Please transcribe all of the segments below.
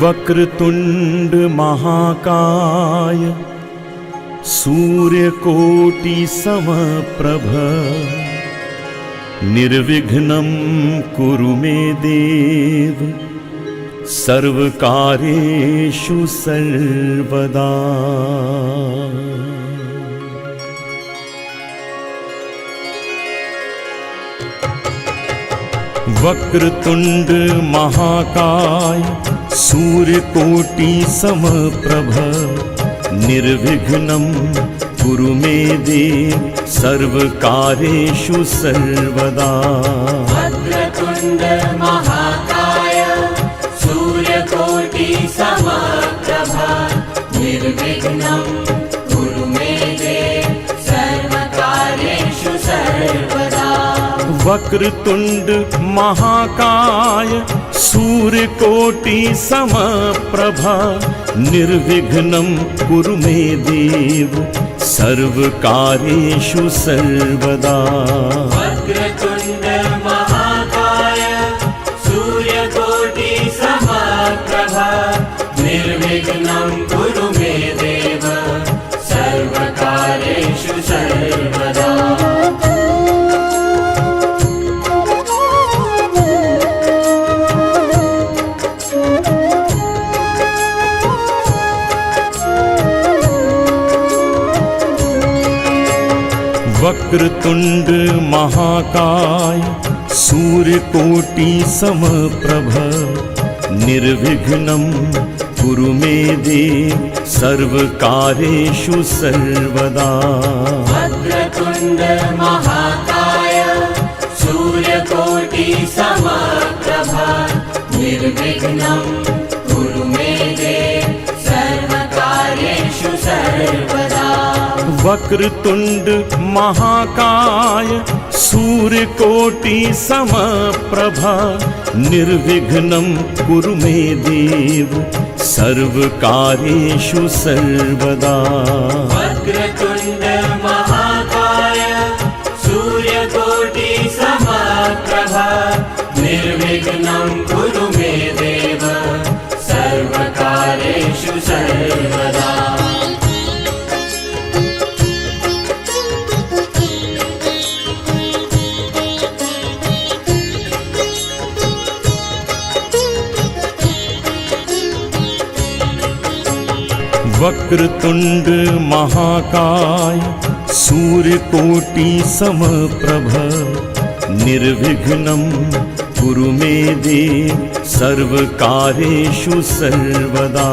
वक्रतुंड महाकाय सूर्यकोटि समप्रभ निर्विघ्नं कुरु मे देव सर्वकार्येषु सर्वदा। वक्रतुंड महाकाय सूर्यकोटि समप्रभ निर्विघ्नं कुरु मे देव सर्वकार्येषु सर्वदा। वक्रतुंड महाकाय सूर्यकोटि समप्रभ निर्विघ्नं कुरु मे देव सर्वकार्येषु सर्वदा। वक्रतुंड महाकाय सूर्यकोटि समप्रभ निर्विघ्नं कुरु मे देव सर्वकार्येषु सर्वदा। वक्रतुंड महाकाय सूर्यकोटि समप्रभ निर्विघ्नं कुरु मे देव सर्वकार्येषु सर्वदा। वक्रतुंड महाकाय सूर्यकोटि समप्रभ निर्विघ्नं कुरु मे देव सर्वकार्येषु सर्वदा। वक्रतुंड महाकाय सूर्यकोटि समप्रभ निर्विघ्नं कुरु मे देव सर्वकार्येषु सर्वदा। वक्रतुंड महाकाय सूर्यकोटि समप्रभ निर्विघ्नं कुरु मे देव सर्वकार्येषु सर्वदा। वक्रतुंड महाकाय सूर्यकोटि समप्रभ निर्विघ्नं कुरु मे देव सर्वकार्येषु सर्वदा। वक्रतुंड महाकाय सूर्यकोटि समप्रभ निर्विघ्नं कुरु मे देव सर्वकार्येषु सर्वदा।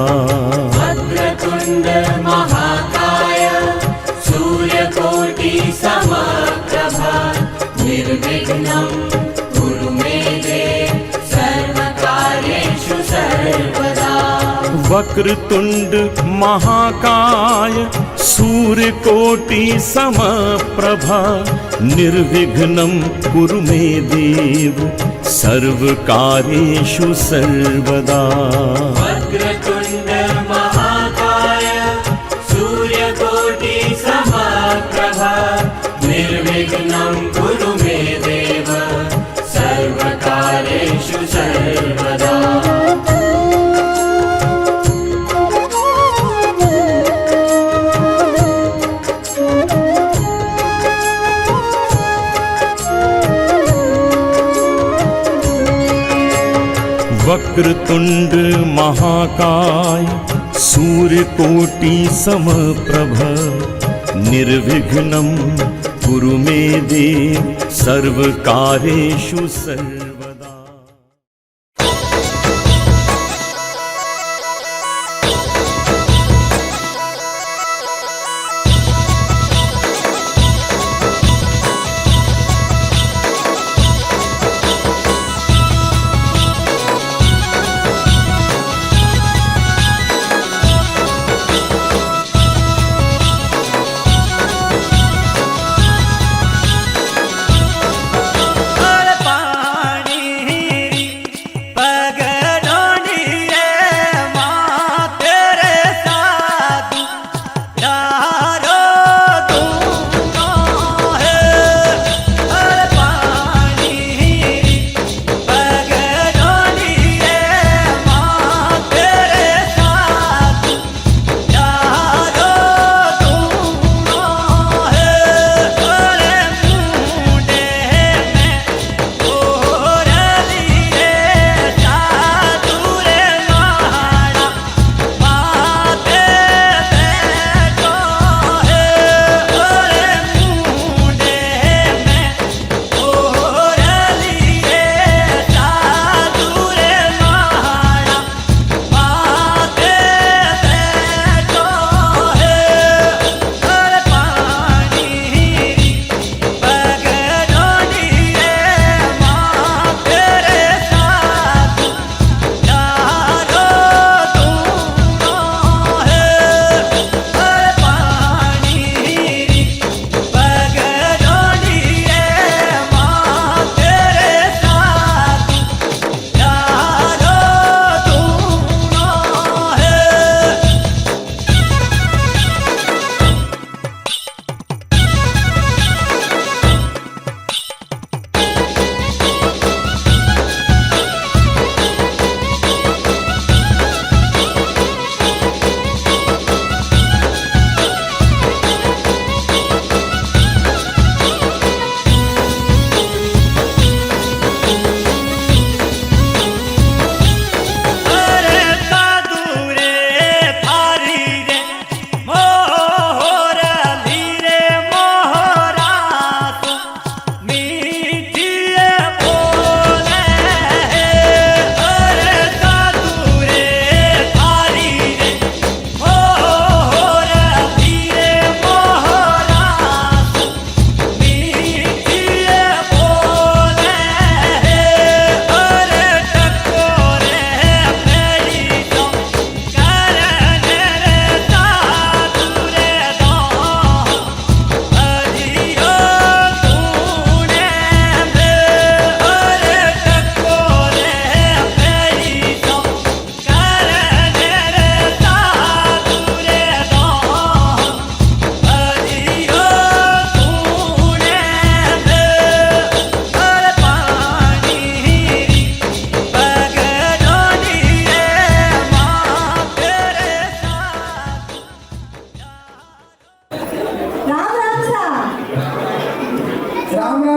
वक्रतुंड महाकाय सूर्यकोटि समप्रभ निर्विघ्नं कुरु मे देव सर्वकार्येषु सर्वदा। वक्रतुंड महाकाय सूर्यकोटि समप्रभ निर्विघ्नं कुरु मे देव सर्वकार्येषु सर्वदा। वक्रतुंड महाकाय सूर्यकोटि समप्रभ निर्विघ्नं कुरु मे देव सर्वकार्येषु सर्वदा। वक्रतुंड महाकाय सूर्यकोटि समप्रभ निर्विघ्नं कुरु मे देव सर्वकार्येषु सर्वदा।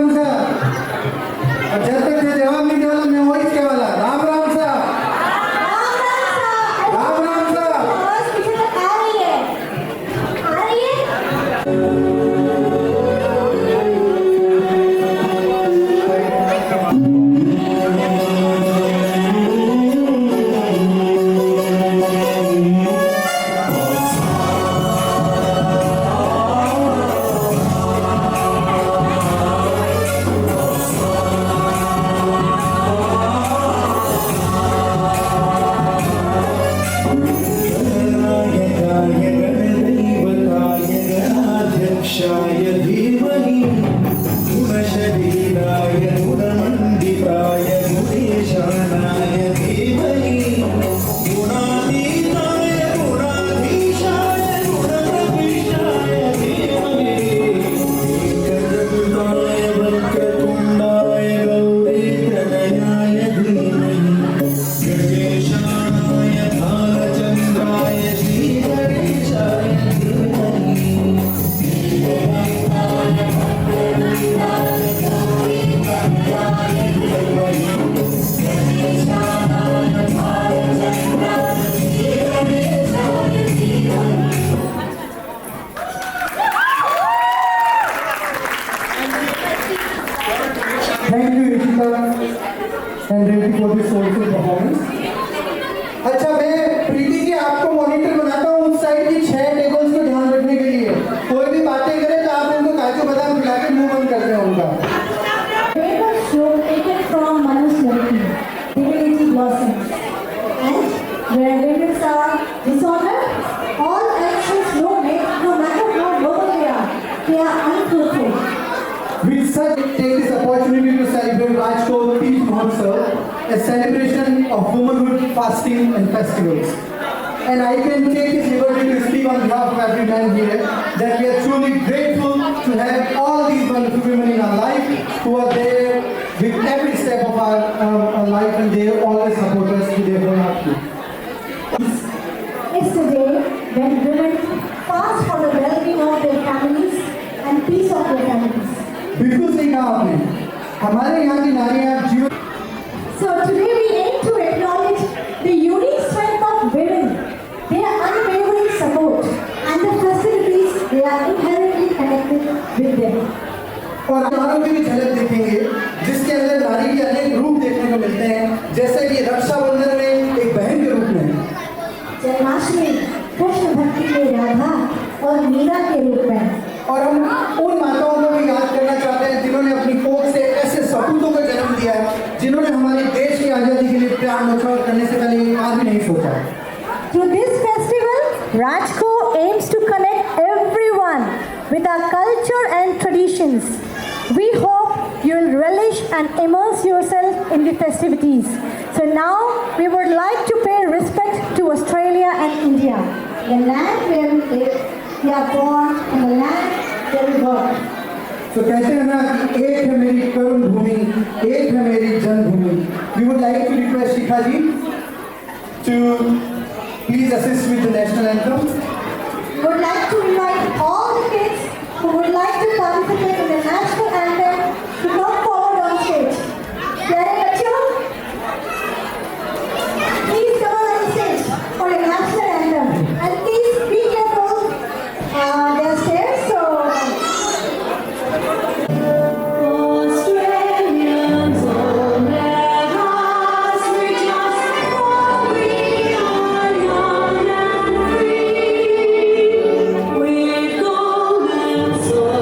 राम साहब, और जब तक ये जवाब नहीं दे वाला मैं वही कहे वाला राम राम साहब, राम राम साहब। पीछे तक आ रही है, आ रही है। शाय धीमहि गुणशरीराय गुणमण्डिताय गुणेशानाय धीमहि गुणातीताय गुणाधीशाय गुणप्रविष्टाय धीमहि एकदन्ताय वक्रतुण्डाय गौरीतनयाय धीमहि गणेशानाय भालचन्द्राय श्रीगणेशाय धीमहि Thank you, Ishika and Ravi for this wonderful performance. अच्छा मैं प्रीति जी आपको मॉनिटर बनाता हूँ उस साइड की 6 टेबल्स को ध्यान रखने के लिए। कोई भी बातें करे तो आप उनको काजू बादाम खिला के मुंह बंद कर दें उनका। Papers show taken from Manusmriti, divinity blossoms, and where papers are dishonored, all actions no matter how noble they are unfruitful. With such, take this opportunity to celebrate Rajkov Teej Mahotsav, a celebration of womanhood, fasting and festivals. And I can take this liberty to speak on behalf of every man here that we are truly grateful to have all these wonderful women in our life who are there with every step of our life, and they always support us with their whole heart. It's the day when women fast for the well-being of their families and peace of their families. बिल्कुल सही कहा आपने, हमारे यहाँ की नारियाँ जीवन। So today we aim to acknowledge the unique strength of women, their unwavering support, and the festivities they are inherently connected with them. और नारों की भी झलक देखेंगे जिसके अंदर नारी के अनेक रूप देखने को मिलते हैं, जैसे कि रक्षाबंधन में एक बहन के रूप में, जन्माष्टमी कृष्ण भक्ति में राधा और मीरा के रूप में, और हम उन माताओं को भी याद करना चाहते हैं जिन्होंने अपनी कोख से ऐसे सपूतों को जन्म दिया है जिन्होंने हमारे देश की आज़ादी के लिए प्राण न्यौछावर करने से पहले ये आज भी नहीं सोचा। Through this festival, Rajkov aims to connect everyone with our culture and traditions. We hope you'll relish and immerse yourself in the festivities. So now we would like to pay respect to Australia and India, the land where we live, we are born, and the land where we work. तो कहते हैं ना कि एक है मेरी कर्म भूमि, एक है मेरी जन्मभूमि। We would like to request Ishika ji to please assist with the national anthem. We would like to invite all the kids who would like to participate in the national anthem to come forward on stage. Pyare bachcho, please come on the stage for the national anthem. And please be careful, there are stairs, so Australians all let us rejoice, for we are young and free, with golden swords.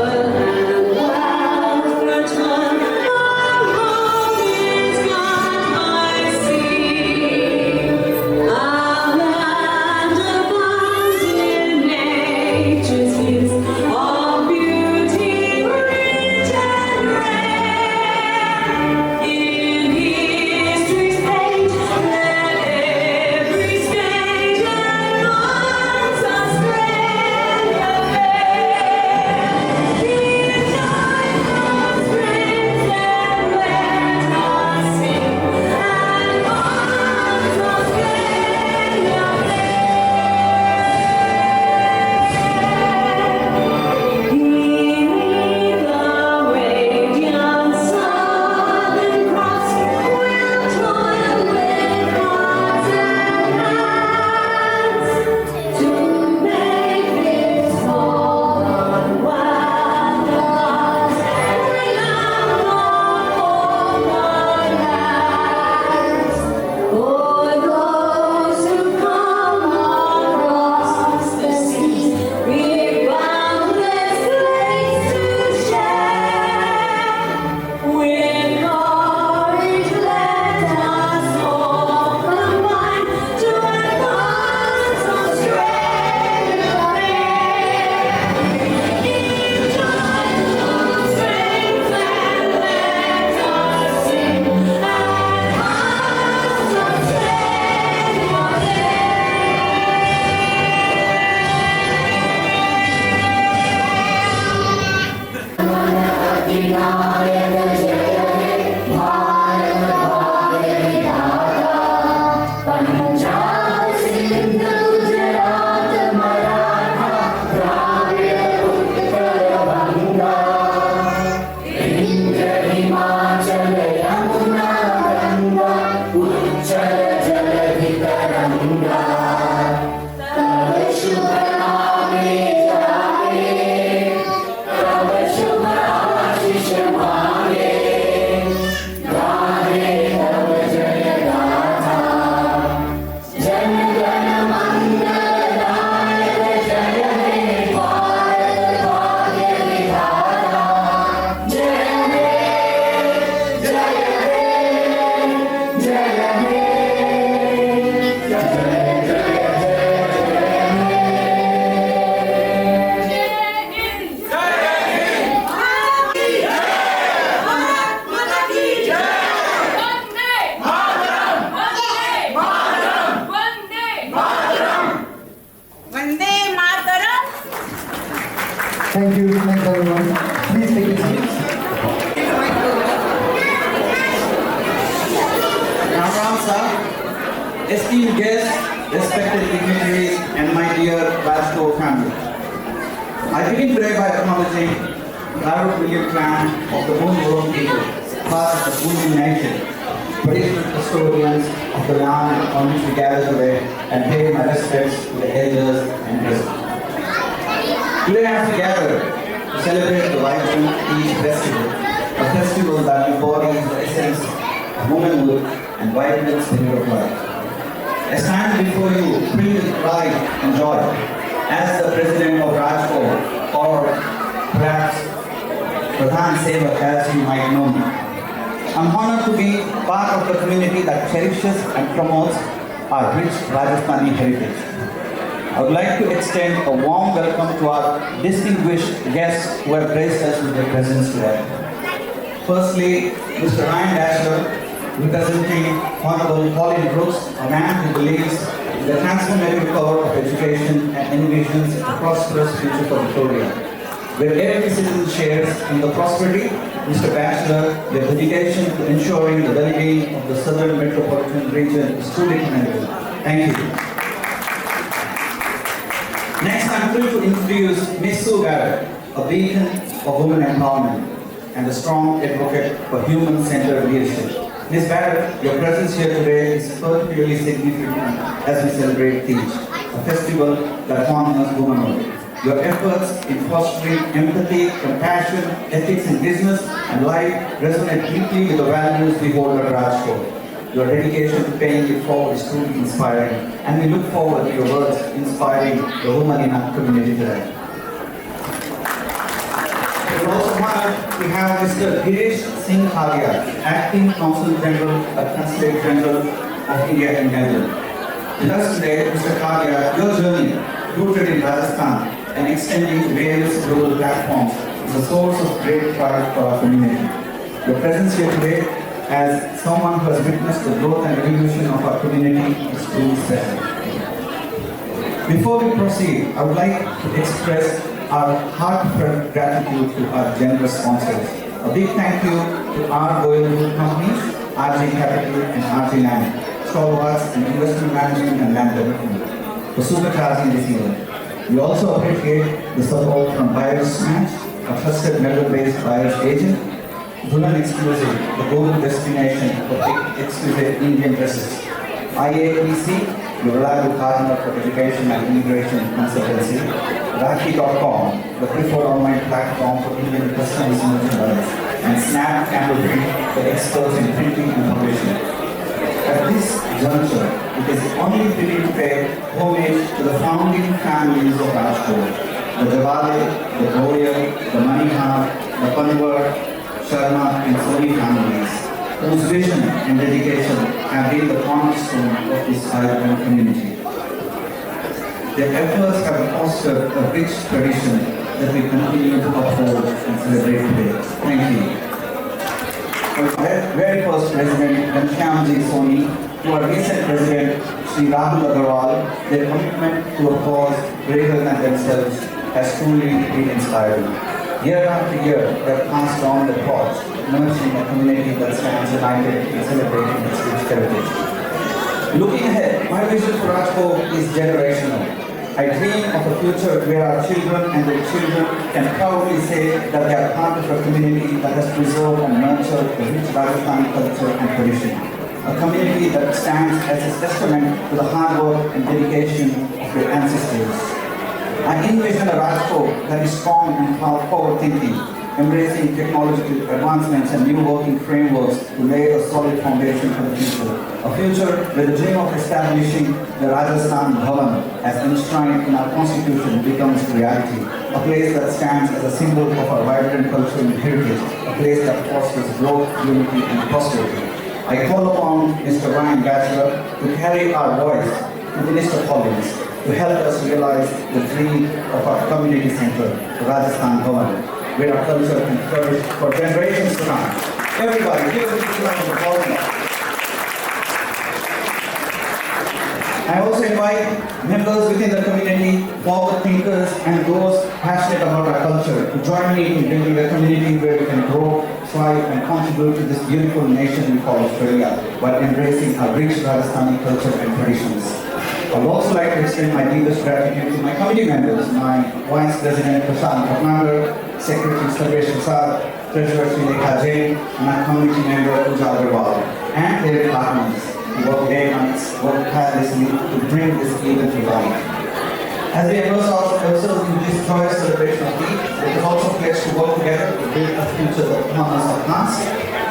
Thank you. Thanks everyone. Please take your seats. Ram sir, esteemed guests, respected dignitaries, and my dear Rajkov family. I begin today by acknowledging the Arab William clan of the Womanhood people, part of the Women nation, traditional custodians of the land on which we gather today, and pay my respects to the elders and present. Today as we gather to celebrate the vibrant Teej festival, a festival that embodies the essence of womanhood and vibrant spirit of life. I stand before you filled with pride and joy as the president of Rajkov, or perhaps Pradhan Sevak as you might know me. I'm honored to be part of the community that cherishes and promotes our rich Rajasthani heritage. I would like to extend a warm welcome to our distinguished guests who have graced us with their presence today. Firstly, Mr. Batchelor, representing Honorable Colin Brooks, a man who believes in the transformative power of education and envisions a prosperous future for Victoria. Where every citizen shares in the prosperity, Mr. Batchelor, their dedication to ensuring the well-being of the southern metropolitan region is truly commendable. Thank you. Next, I'm thrilled to introduce Ms Sue Barrett, a beacon of women empowerment and a strong advocate for human-centered leadership. Ms Barrett, your presence here today is particularly significant as we celebrate Teej, a festival that honors womanhood. Your efforts in fostering empathy, compassion, ethics in business and life resonate deeply with the values we hold at Rajkov. Your dedication to paying it forward is truly inspiring, and we look forward to your words inspiring the women in our community today. We're also honored to have Mr Girish Singh Kavia, Acting Consul General at Consulate General of India in Netherlands. With us today, Mr Kavia, your journey, rooted in Rajasthan and extending to various global platforms, is a source of great pride for our community. Your presence here today as someone who has witnessed the growth and evolution of our community is truly special. Before we proceed, I would like to express our heartfelt gratitude to our generous sponsors. A big thank you to our Womanhood companies, RJ Capital and RJ Land, stalwarts in investment management and land development, for supercharging this event. We also appreciate the support from Buyers Smash, a trusted member-based buyer's agent, Dulan Exclusive, the global destination for exclusive Indian dresses. IAEC, the reliable partner for education and immigration consultancy. Ravi.com, the preferred online platform for Indian customs merchandise. And Snap Campbell, the experts in printing and publishing. At this juncture, it is only fitting to pay homage to the founding families of Rajkov, the Revati, the Gair, the Maniha, the Panwar, Sharma and Soni families, whose vision and dedication have been the cornerstone of this vibrant community. Their efforts have fostered a rich tradition that we continue to uphold and celebrate today. Thank you. Our very first president, Ghanshyamji Soni, to our recent president, Sri Rahul Agarwal, their commitment to a cause greater than themselves has truly been inspiring. Year after year, they have passed on the torch, nurturing a community that stands united in celebrating its rich heritage. Looking ahead, my vision for Rajkov is generational. I dream of a future where our children and their children can proudly say that they are part of a community that has preserved and nurtured the rich Rajasthani culture and tradition. A community that stands as a testament to the hard work and dedication of their ancestors. I envision a Rajkov that is strong and forward-thinking, embracing technological advancements and new working frameworks to lay a solid foundation for the future. A future where the dream of establishing the Rajasthan Bhavan as enshrined in our constitution becomes reality. A place that stands as a symbol of our vibrant cultural heritage. A place that fosters growth, unity and prosperity. I call upon Mr. Batchelor to carry our voice to Minister Collins to help us realize the dream of our community center, the Rajasthan Bhavan, where our culture can flourish for generations to come. Everybody, give us a big round of applause. I also invite members within the community, forward thinkers, and those passionate about our culture to join me in building a community where we can grow, thrive, and contribute to this beautiful nation we call Australia while embracing our rich Rajasthani culture and traditions. I would also like to extend my deepest gratitude to my committee members, my Vice President Prasad, Secretary Sarvesh, Treasurer Sureka, and our committee member Uma Jajoo, and their partners who work day and nights, work tirelessly to bring this event to life. As we immerse ourselves in this joyous celebration of Teej, it is also a place to work together to build a future that honors our past,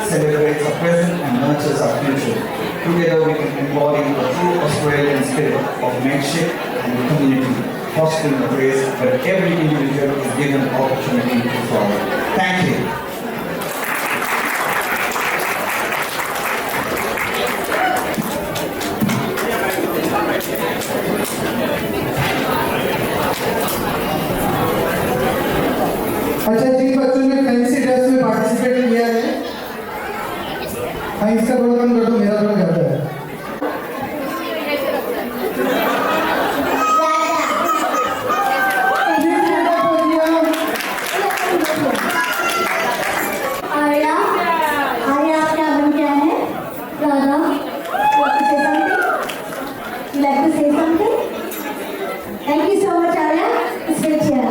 celebrates our present, and nurtures our future. Together we can embody the true Australian spirit of mateship and community, fostering a place where every individual is given the opportunity to thrive. Thank you. अच्छा जिन बच्चों ने fancy dress में participate किया है, हाँ इसका थोड़ा कम कर दो, मेरा थोड़ा ज़्यादा है। आर्या, आर्या आप क्या बन के आए हैं? Radha, like to say something? Thank you so much, Arya. Sit here.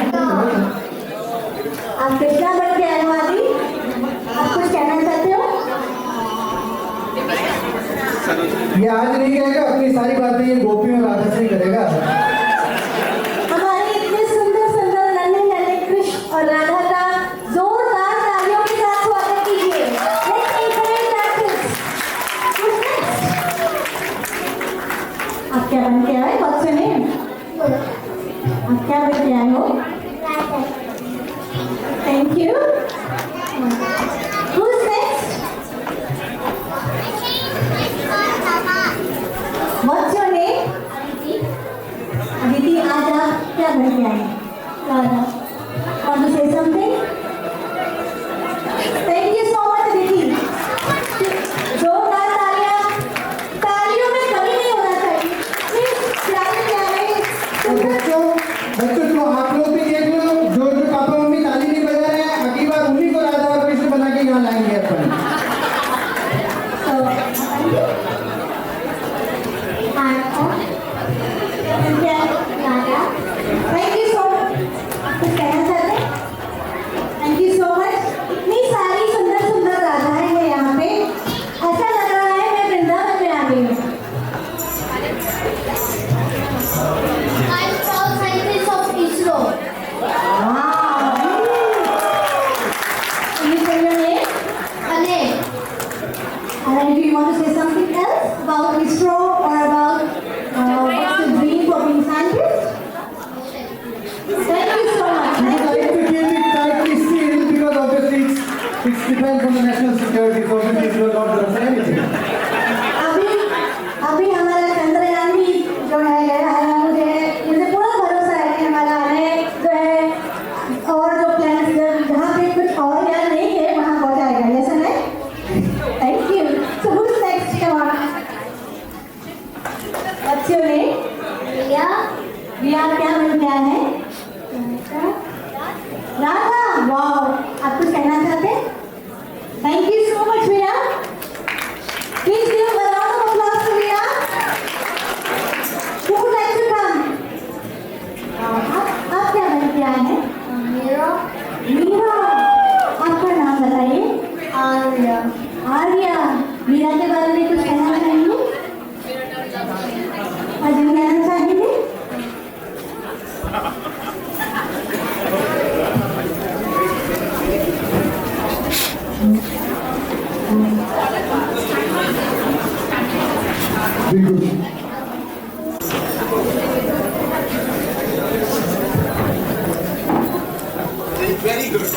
आप कृष्णा बन के आए हो आदि? आप कुछ कहना चाहते हो? ये आज नहीं कहेगा, अपनी सारी बातें ये गोपी और राधा से ही करेगा। हमारे इतने सुंदर सुंदर नन्हे नन्हे कृष्ण और राधा का जोरदार तालियों के साथ स्वागत कीजिए। Let's encourage practice. Who's next? आप क्या बन के आए? What's your name? आप क्या बन के आए हो? Thank you. Who's next? What's your name? Aditi, आज आप क्या बन के आए? Radha. Want to say something? Thank you so much, Aditi. जोरदार तालियां. तालियों में कमी नहीं होना चाहिए. Please, प्यारे प्यारे. बच्चों तो आप लोग भी देख लो, जो पापा मम्मी ताली नहीं बजा रहे हैं, अगली बार उन्हीं को राधा और कृष्ण बना के यहाँ लाएंगे अपन। Thank you so much. कुछ कहना चाहते हैं? Thank you so much. इतनी सारी सुंदर सुंदर राधाएं हैं यहाँ पे, ऐसा लग रहा है मैं वृंदावन में आ गई हूँ। I'm proud scientist of ISRO. Wow. Can you say your name? Ganesh. And do you want to say something else about ISRO or about what's the dream for being scientist? Thank you so much. I would like to keep it tightly sealed because obviously it depends on the national security, so obviously it will not do anything. अभी हमारा चंद्रयान भी जो है गया है, मुझे पूरा भरोसा है कि हमारा आने जो है और जो प्लान्स जहाँ पे कुछ और याद नहीं है वहाँ पहुँचाएगा, ऐसा नहीं? Thank you. So who's next? Come on. What's your name? Priya. रिया क्या बन गया है? Radha. Wow. Very good.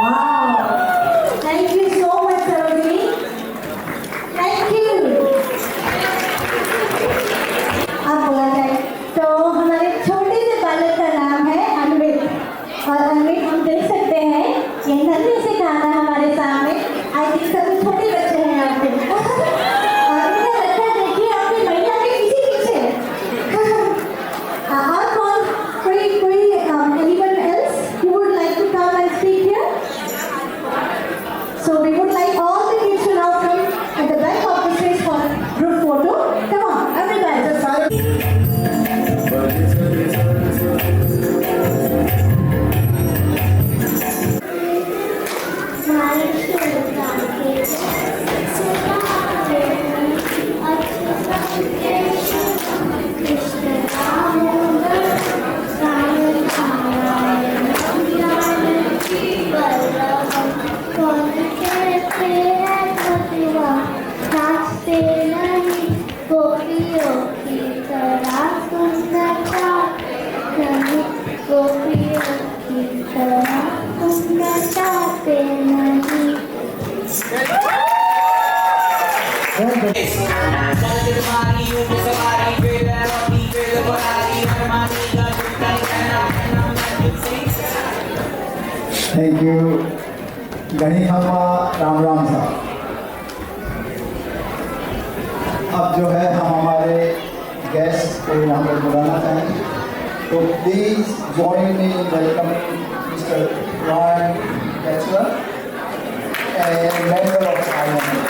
Wow. Thank you so much, Ravi. Thank you. में हम देख सकते हैं ये नन्हे से गाना हमारे सामने। आई थिंक सभी छोटे बच्चे हैं यहाँ पे और मुझे लगता है देखिए आपकी महिला के पीछे और कौन कोई anyone else who would like to come and speak here? So we would like all the kids to now come at the back of the stage for a group photo. Come on, everybody. Just Thank you, Ganesh Ram Ram साहब। अब जो है हम हमारे guest को यहाँ पर बुलाना चाहेंगे, तो please join me welcoming mister Batchelor, a member of Parliament.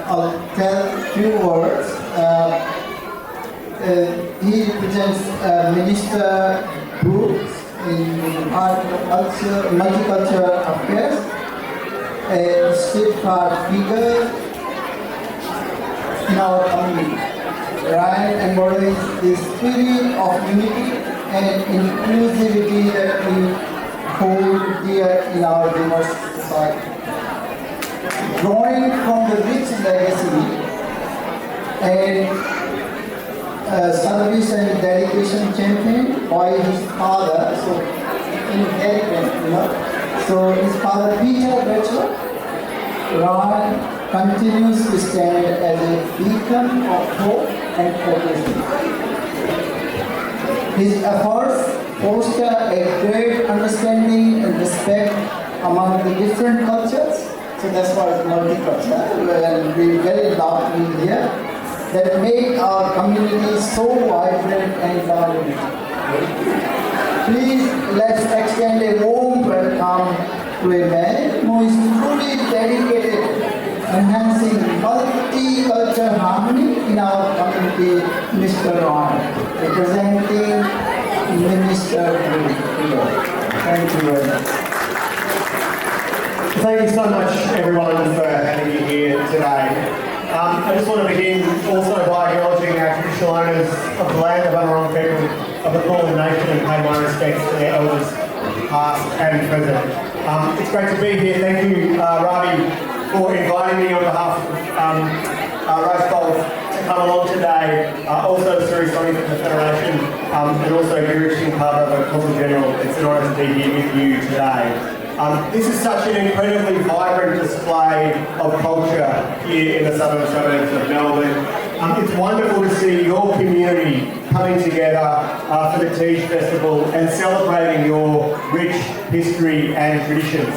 I'll tell few words. He represents Minister groups in art, culture, multicultural affairs, a steadfast figure in our community. Ryan embodies the spirit of unity and inclusivity that we hold dear in our diverse society. Drawing from the rich legacy and service and dedication championed by his father, so inheritance, So his father Peter Batchelor, Ryan continues to stand as a beacon of hope and progression. His efforts foster a great understanding and respect among the different cultures. So that's why it's multicultural, and we very lovely here, that make our community so vibrant and dynamic. Please let's extend a warm welcome to a man who is truly dedicated enhancing multicultural harmony in our community, Mr. Ron, representing Minister Girish. Thank you very much. Thank you so much, everyone, for having me here today. I just want to begin also by acknowledging our traditional owners of the land, the Wurundjeri people of the Kulin Nation, and pay my respects to their elders, past and present. It's great to be here. Thank you, Ravi, for inviting me on behalf of Rajkov to come along today. Also, Sureka from the Federation, and also Girish Singh Kavia, the Consul General. It's an honour to be here with you today. This is such an incredibly vibrant display of culture here in the southern suburbs of Melbourne. It's wonderful to see your community coming together for the Teej Festival and celebrating your rich history and traditions.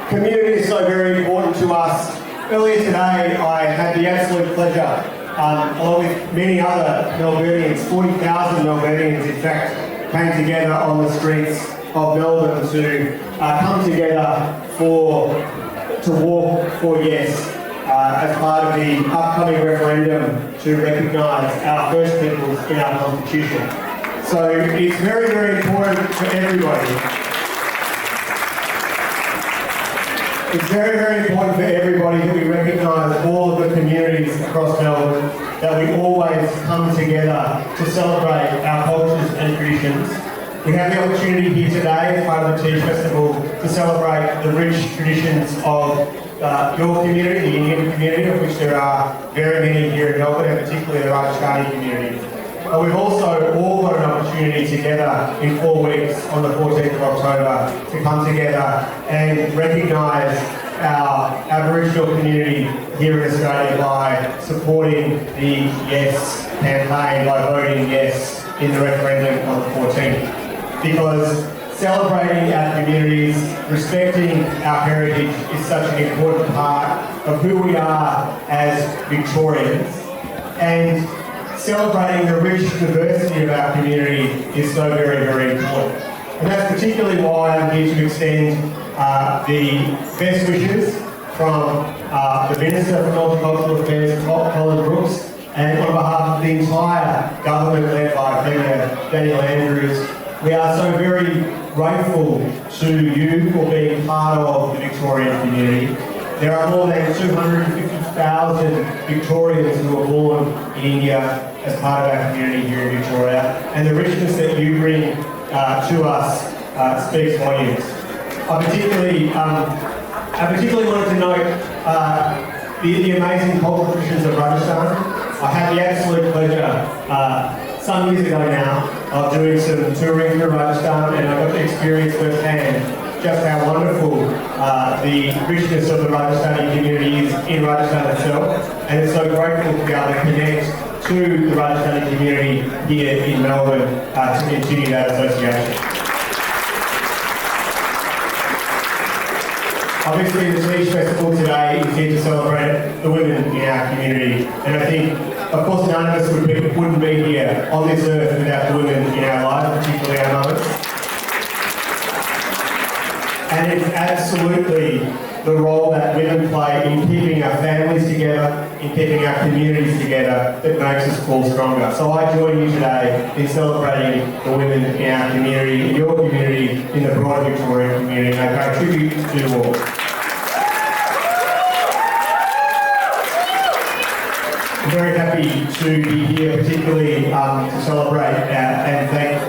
Community is so very important to us. Earlier today, I had the absolute pleasure, along with many other Melburnians, 40,000 Melburnians in fact, came together on the streets of Melbourne to come together to walk for yes as part of the upcoming referendum to recognise our First Peoples in our Constitution. So it's very, very important for everybody. It's very, very important for everybody that we recognise all of the communities across Melbourne, that we always come together to celebrate our cultures and traditions. We have the opportunity here today as part of the Teej Festival to celebrate the rich traditions of your community, the Indian community, of which there are very many here in Melbourne, and particularly the Rajasthani community. But we've also all got an opportunity together in 4 weeks on the 14th of October to come together and recognise our Aboriginal community here in Australia by supporting the Yes campaign, by voting yes in the referendum on the 14th. Because celebrating our communities, respecting our heritage is such an important part of who we are as Victorians, and celebrating the rich diversity of our community is so very, very important. And that's particularly why I'm here to extend the best wishes from the Minister for Multicultural Affairs, Colin Brooks, and on behalf of the entire government led by Premier Daniel Andrews. We are so very grateful to you for being part of the Victorian community. There are more than 250,000 Victorians who were born in India as part of our community here in Victoria, and the richness that you bring to us speaks volumes. I particularly wanted to note the amazing cultural traditions of Rajasthan. I had the absolute pleasure some years ago now of doing some touring through Rajasthan, and I got to experience firsthand just how wonderful the richness of the Rajasthani community is in Rajasthan itself, and it's so grateful to be able to connect to the Rajasthani community here in Melbourne to continue that association. Obviously, the Teej Festival today is here to celebrate the women in our community, and I think, of course, none of us wouldn't be here on this earth without the women in our lives, particularly our mothers. And it's absolutely the role that women play in keeping our families together, in keeping our communities together, that makes us all stronger. So I join you today in celebrating the women in our community, in your community, in the broader Victorian community, and I pay tribute to you all. I'm very happy to be here, particularly to celebrate and thank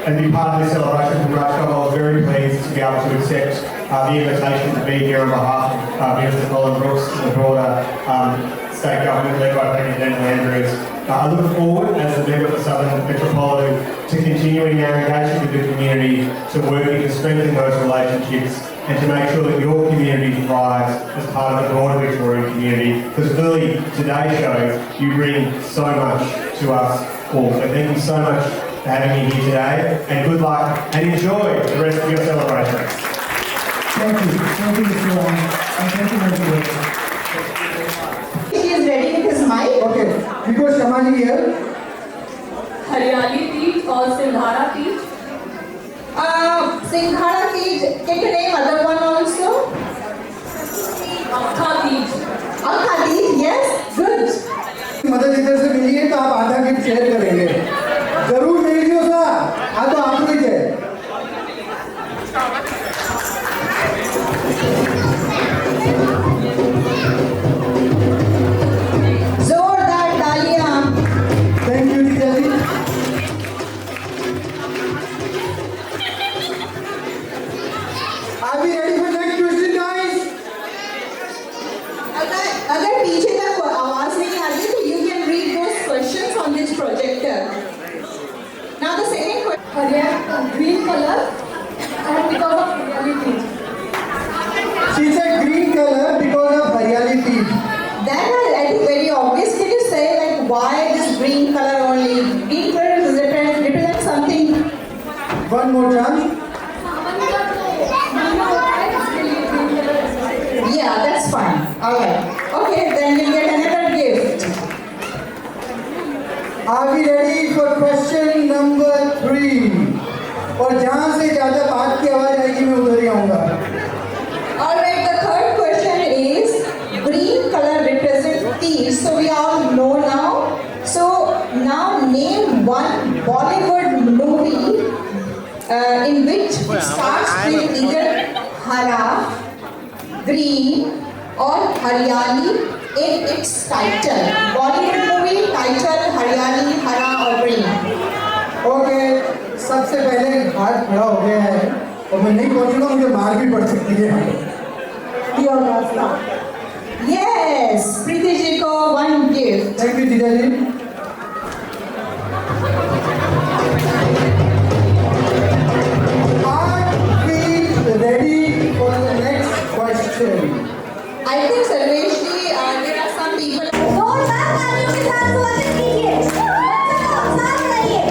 and be part of this celebration from Rajkov. I was very pleased to be able to accept the invitation to be here on behalf of Minister Colin Brooks and the broader state government led by Premier Daniel Andrews. I look forward, as a member of the Southern Metropolitan, to continuing our engagement with the community, to working to strengthen those relationships and to make sure that your community thrives as part of the broader Victorian community, because clearly today's show, you bring so much to us all. So thank you so much for having me here today, and good luck and enjoy the rest of your celebrations. Thank you, Mr. Ram, and thank you, Mr. He is ready with his mic. Okay, because Sharma ji here. हरियाली तीज और सिंघाड़ा Teej. Singhara Teej, can you name other one also? अक्खा Teej. Akha Teej, yes, good. मदद इधर से मिलिए तो आप आधा गिफ्ट शेयर करेंगे. जरूर मिल लियो सा. आ तो आप लोग है. जोरदार तालियां. Thank you, Nimisha ji. Are we ready for next question, guys? अगर पीछे तक आवाज नहीं आ रही तो you can read those questions on this projector. Now the second question. Green color and because of hariali Teej. She said green color because of Haryali Teej. That I think very obvious. Can you say like why this green color only? Green color represents something. One more chance. Yeah, that's fine. Alright. Okay, then you'll get another gift. Are we ready for question number 3? और जहाँ से ज़्यादा बात की आवाज़ आएगी मैं उधर ही आऊँगा. Alright, the third question is green color represents peace. So we all know now. So now name one Bollywood movie in which it starts with either hara, green or haryali in its title. Bollywood movie title haryali, hara or green. Okay, सबसे पहले हाथ खड़ा हो गया है और मैं नहीं पहुँचूंगा मुझे मार भी पड़ सकती है. The your Rasta. Yes, Preeti ji ko one gift. Thank you, Jijaji. Are we ready for the next question? I think Sarvesh ji, there are some people. जोरदार तालियों के साथ स्वागत कीजिए। बच्चों, साथ रहिए।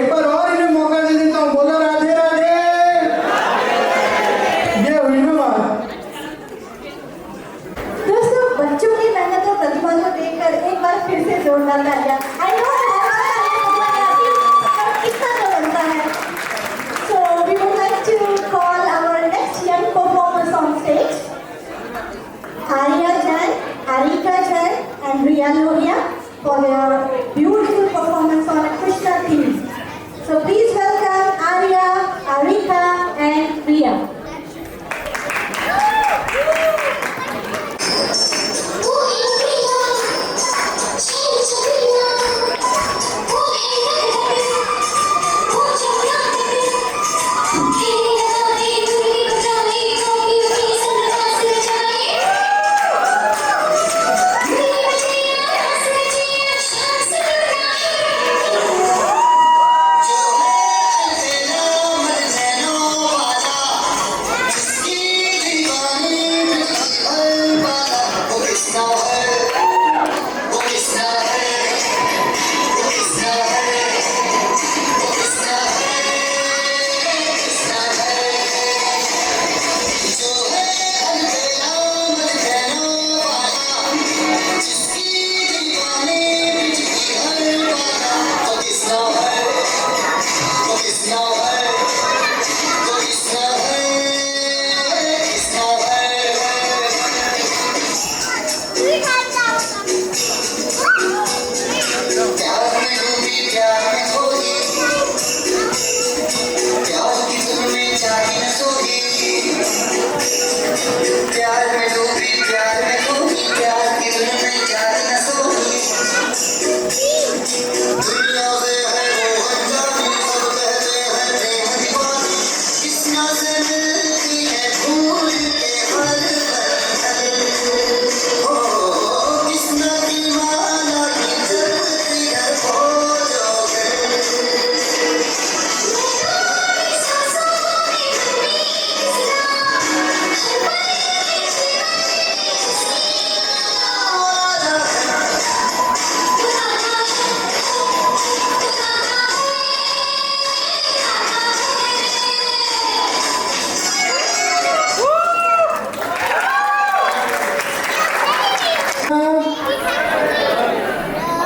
एक बार और इन्हें मौका दे देता हूँ, बोलो राधे राधे। ये हुई ना बात। दोस्तों, बच्चों की मेहनत और प्रतिभा को देखकर एक बार फिर से जोरदार तालियां। I know कितना तो बनता है। So we would like to call our next young performers on stage. Arya Jain, Arika Jain and Riya Lohia for their beautiful performance on a Krishna theme. So please welcome Arya, Arika and Riya.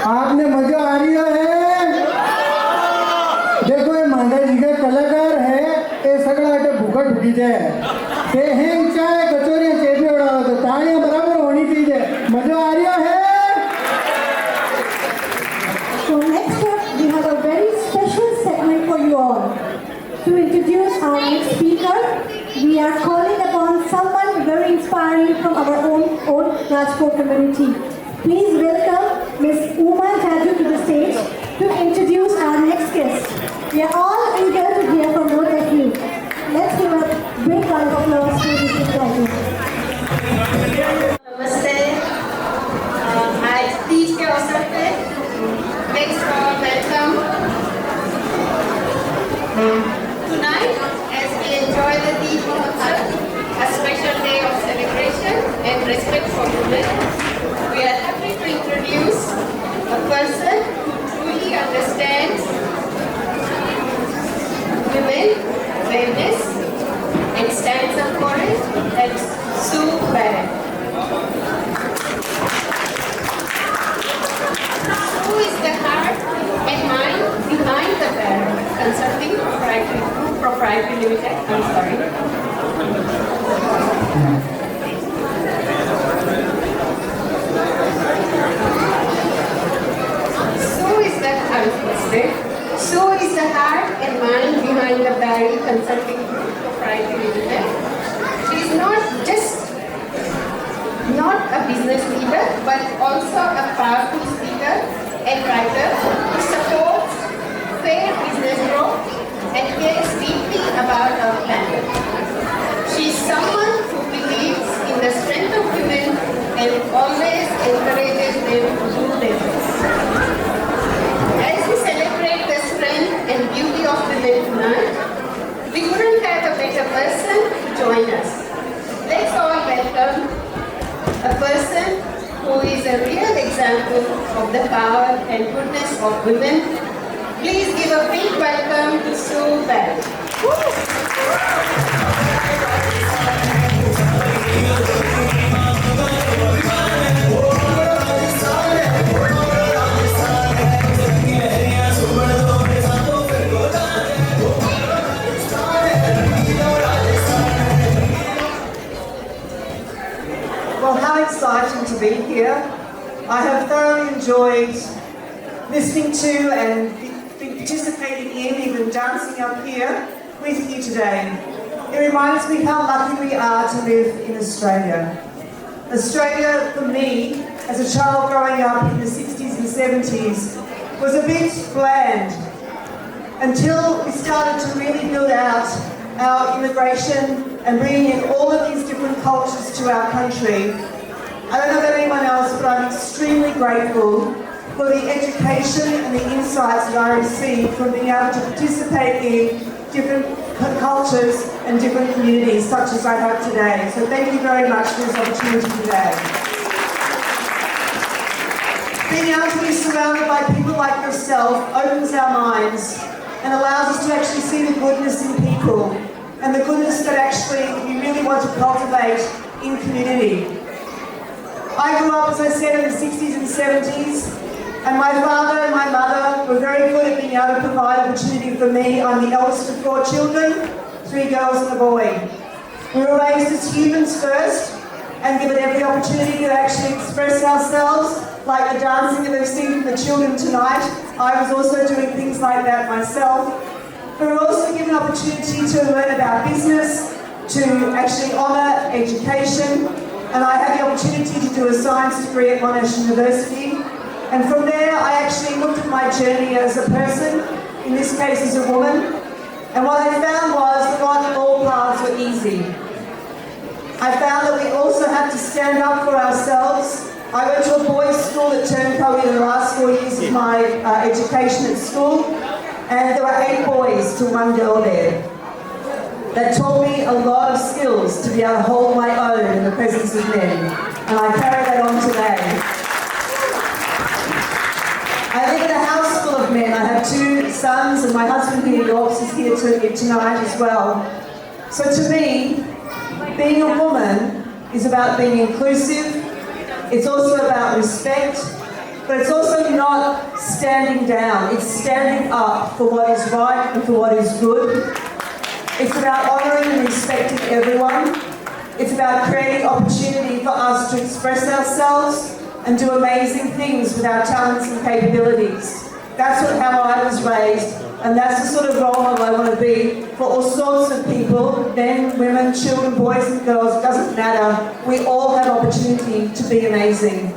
आपने मजा आ रही है। देखो ये मांडा जी का कलाकार है, ये सगड़ा आटे भूखा ढुकी जाए, ते हेंग चाय कचौरी चेपी उड़ाओ तो तालियां बराबर होनी चाहिए। मजा आ रही है। So next up, we have a very special segment for you all. To introduce our next speaker, we are calling upon someone very inspiring from our own Rajkov community. Please welcome Ms Uma Jajoo to the stage to introduce our next guest. We are all eager to hear from both of you. Let's give a big round of applause to Ms Jajoo. Namaste. आज तीज के अवसर पे thanks for welcome. Tonight, as we enjoy the Teej Mahotsav, a special day of celebration and respect for women, we are happy to introduce a person who truly understands women, fairness, and stands up for it. That's Sue Barrett. Who is the heart and mind behind the Barrett Consulting Proprietary Limited? I'm sorry. So is the heart and mind behind the Barrett Consulting Proprietary Limited. She is not a business leader, but also a powerful speaker and writer who supports fair business growth and cares deeply about our planet. She is someone who believes in the strength of women and always encourages them to do their best. As we celebrate the strength and beauty of women tonight, we couldn't have a better person to join us. Let's all welcome a person who is a real example of the power and goodness of women, Please give a big welcome to Sue Barrett. Well, how exciting to be here. I have thoroughly enjoyed listening to and participating in, even dancing up here with you today. It reminds me how lucky we are to live in Australia. Australia, for me, as a child growing up in the 60s and 70s, was a bit bland until we started to really build out our immigration and bringing in all of these different cultures to our country. I don't know about anyone else, but I'm extremely grateful for the education and the insights that I received from being able to participate in different cultures and different communities such as I have today. So thank you very much for this opportunity today. Being able to be surrounded by people like yourself opens our minds and allows us to actually see the goodness in people and the goodness that actually we really want to cultivate in community. I grew up, as I said, in the 60s and 70s, and my father and my mother were very good at being able to provide opportunity for me. I'm the eldest of 4 children, 3 girls and a boy. We were raised as humans first and given every opportunity to actually express ourselves, like the dancing that we've seen from the children tonight. I was also doing things like that myself. We were also given opportunity to learn about business, to actually honour education, and I had the opportunity to do a science degree at Monash University. And from there, I actually looked at my journey as a person, in this case as a woman, and what I found was that not all paths were easy. I found that we also had to stand up for ourselves. I went to a boys' school at Turncoe in the last 4 years of my education at school, and there were 8 boys to 1 girl there. That taught me a lot of skills to be able to hold my own in the presence of men, and I carry that on today. I live in a house full of men. I have 2 sons, and my husband here in York is here tonight as well. So to me, being a woman is about being inclusive. It's also about respect, but it's also not standing down. It's standing up for what is right and for what is good. It's about honouring and respecting everyone. It's about creating opportunity for us to express ourselves and do amazing things with our talents and capabilities. That's how I was raised, and that's the sort of role model I want to be for all sorts of people, men, women, children, boys and girls, it doesn't matter. We all have opportunity to be amazing.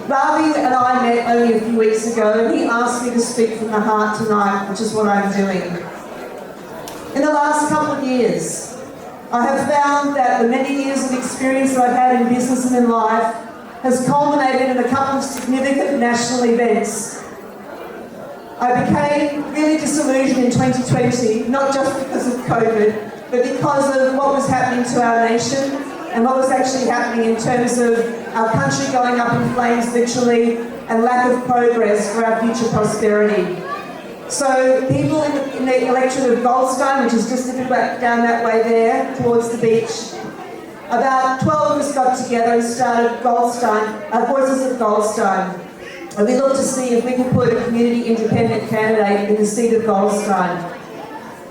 Ravi and I met only a few weeks ago, and he asked me to speak from the heart tonight, which is what I'm doing. In the last couple of years, I have found that the many years of experience that I've had in business and in life has culminated in a couple of significant national events. I became really disillusioned in 2020, not just because of COVID, but because of what was happening to our nation and what was actually happening in terms of our country going up in flames literally and lack of progress for our future prosperity. So people in the electorate of Goldstein, which is just a bit down that way there, towards the beach, about 12 of us got together and started Voices of Goldstein. And we looked to see if we could put a community independent candidate in the seat of Goldstein.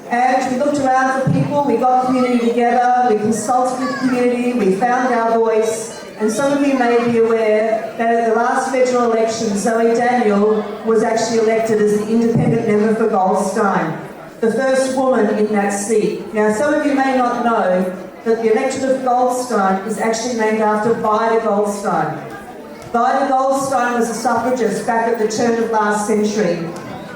And we looked around for people, we got community together, we consulted with the community, we found our voice. And some of you may be aware that at the last federal election, Zoe Daniel was actually elected as the independent member for Goldstein, the first woman in that seat. Now, some of you may not know that the electorate of Goldstein is actually named after Vida Goldstein. Vida Goldstein was a suffragist back at the turn of last century,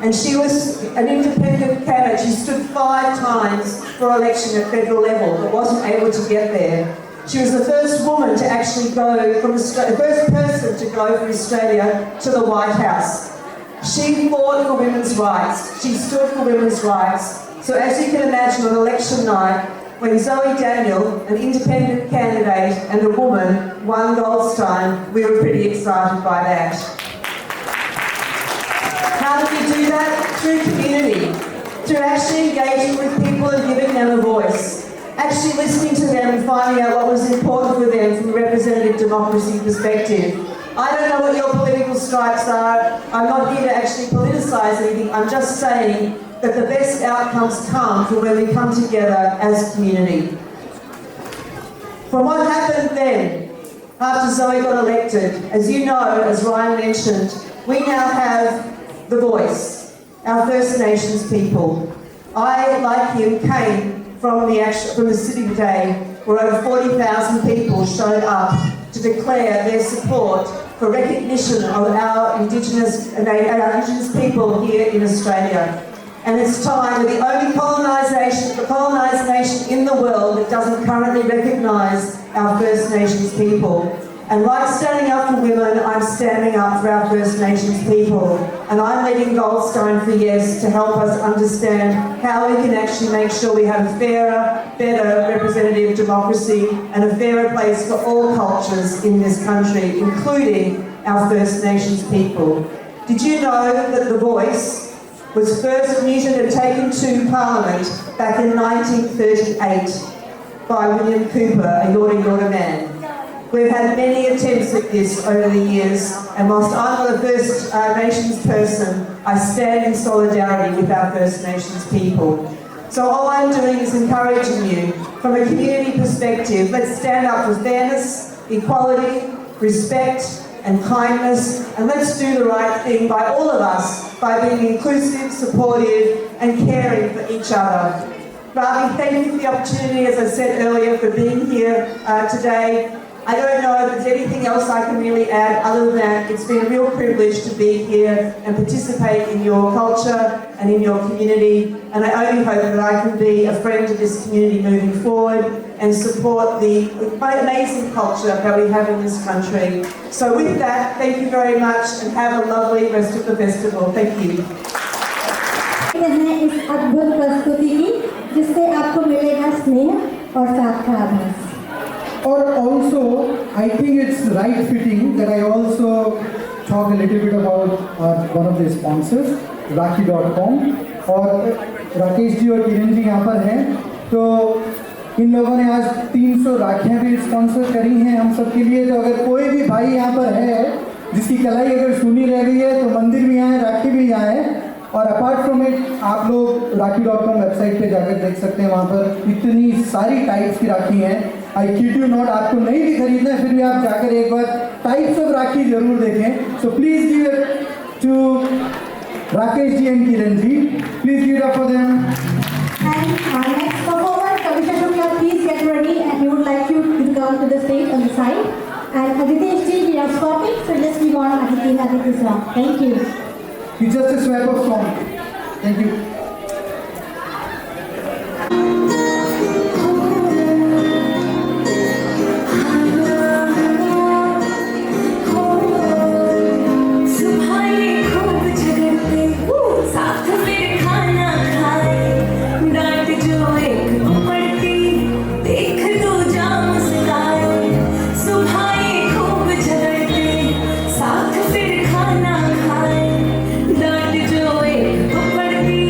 and she was an independent candidate. She stood 5 times for election at federal level, but wasn't able to get there. She was the first woman to actually go from Australia, the first person to go from Australia to the White House. She fought for women's rights. She stood for women's rights. So as you can imagine, on election night, when Zoe Daniel, an independent candidate and a woman, won Goldstein, we were pretty excited by that. How do we do that? Through community, through actually engaging with people and giving them a voice. Actually listening to them and finding out what was important for them from a representative democracy perspective. I don't know what your political stripes are. I'm not here to actually politicise anything. I'm just saying that the best outcomes come from when we come together as community. From what happened then, after Zoe got elected, as you know, as Ryan mentioned, we now have the voice, our First Nations people. I, like him, came from the city today where over 40,000 people showed up to declare their support for recognition of our Indigenous people here in Australia. And it's time. We're the only colonised nation in the world that doesn't currently recognise our First Nations people. And like standing up for women, I'm standing up for our First Nations people. And I'm leading Goldstone for Yes to help us understand how we can actually make sure we have a fairer, better representative democracy and a fairer place for all cultures in this country, including our First Nations people. Did you know that The Voice was first muted and taken to Parliament back in 1938 by William Cooper, a Yorta Yorta man? We've had many attempts at this over the years, and whilst I'm not a First Nations person, I stand in solidarity with our First Nations people. So all I'm doing is encouraging you, from a community perspective, let's stand up for fairness, equality, respect, and kindness, and let's do the right thing by all of us, by being inclusive, supportive, and caring for each other. Ravi, thank you for the opportunity, as I said earlier, for being here today. I don't know if there's anything else I can really add other than it's been a real privilege to be here and participate in your culture and in your community, and I only hope that I can be a friend to this community moving forward and support the amazing culture that we have in this country. So with that, thank you very much and have a lovely rest of the festival. Thank you. इस अद्भुत प्रस्तुति की जिससे आपको मिलेगा स्नेह और साथ का आभास. Or also, I think it's right fitting that I also talk a little bit about one of the sponsors, Rakhi.com. और राकेश जी और किरण जी यहाँ पर हैं, तो इन लोगों ने आज 300 राखियाँ भी स्पॉन्सर करी हैं हम सब के लिए. तो अगर कोई भी भाई यहाँ पर है जिसकी कलाई अगर सुनी रह गई है तो मंदिर भी यहाँ है, राखी भी यहाँ है. और अपार्ट फ्रॉम इट आप लोग Rakhi.com वेबसाइट पे जाकर देख सकते हैं, वहाँ पर इतनी सारी टाइप्स की राखी हैं. आई किड यू नॉट, आपको नहीं भी खरीदना है फिर भी आप जाकर एक बार टाइप्स ऑफ राखी जरूर देखें. So please give it to Rakesh ji and Kiran ji. Please give it up for them. And our next performer, Kavisha Shukla, please get ready, and we would like you to come to the stage on the side. And Aditesh ji, we are swapping, so let's move on Adite's song. Thank you. It's just a swap of song. Thank you. साथ फिर खाना खाए, डांट जो एक पड़ती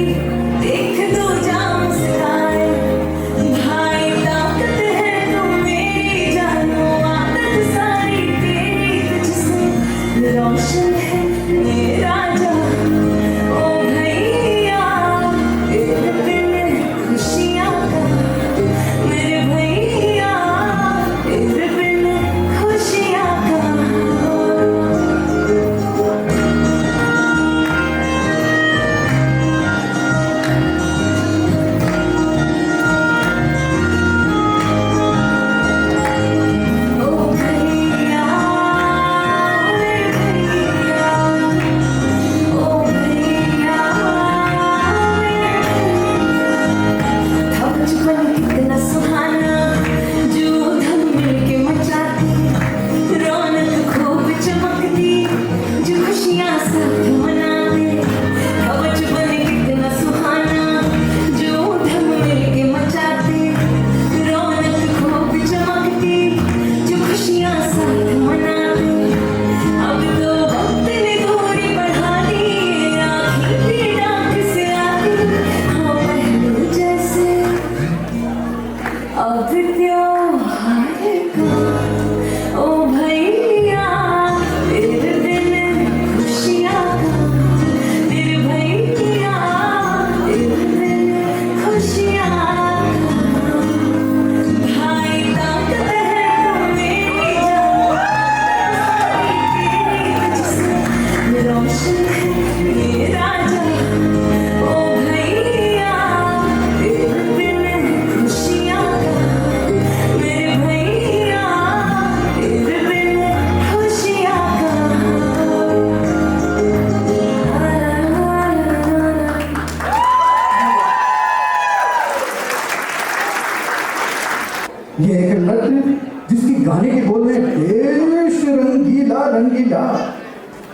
ये एक लड़की जिसकी गाने के बोल रहे देश रंगीला रंगीला।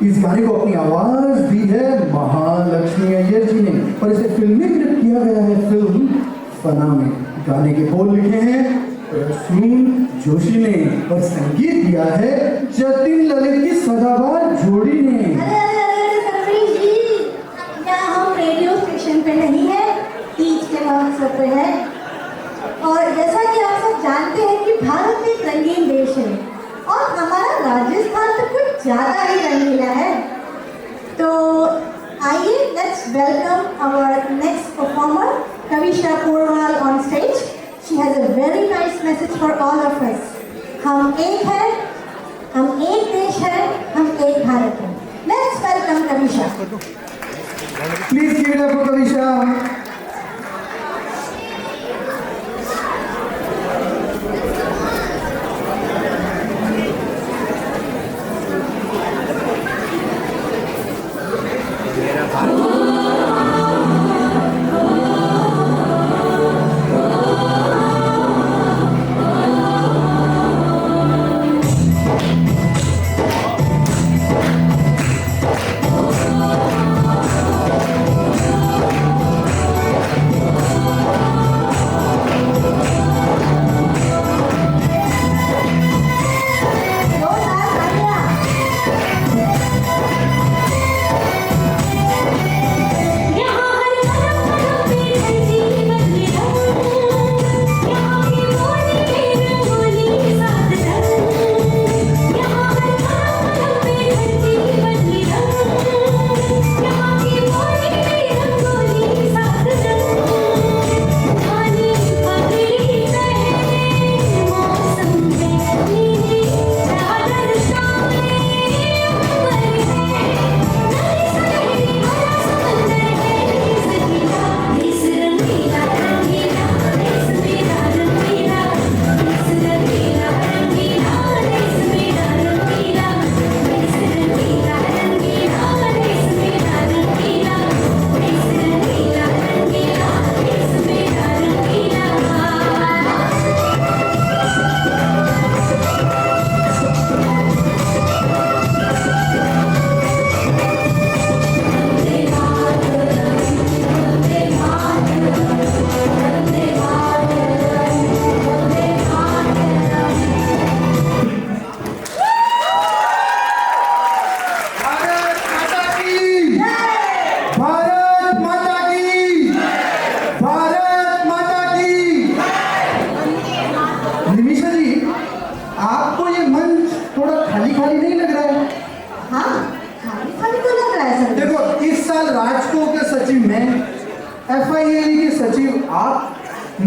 इस गाने को अपनी आवाज दी है महालक्ष्मी अय्यर जी ने और इसे फिल्मीकृत किया गया है फिल्म फना में। गाने के बोल लिखे हैं प्रसून जोशी ने और संगीत दिया है जतिन ललित की सदाबहार जोड़ी ने। अरे सरवेश जी, क्या हम रेडियो स्टेशन पे नहीं है, तीज के महोत्सव पे है। और जैसा कि आप सब जानते हैं कि भारत एक रंगीन देश है और हमारा राजस्थान तो कुछ ज्यादा ही रंगीला है। तो आइए, let's welcome our next performer Kavisha Porwal on stage. She has a very nice message for all of us. हम एक हैं, हम एक देश है, हम एक भारत है। Let's welcome Kavisha. Please give it up for Kavisha.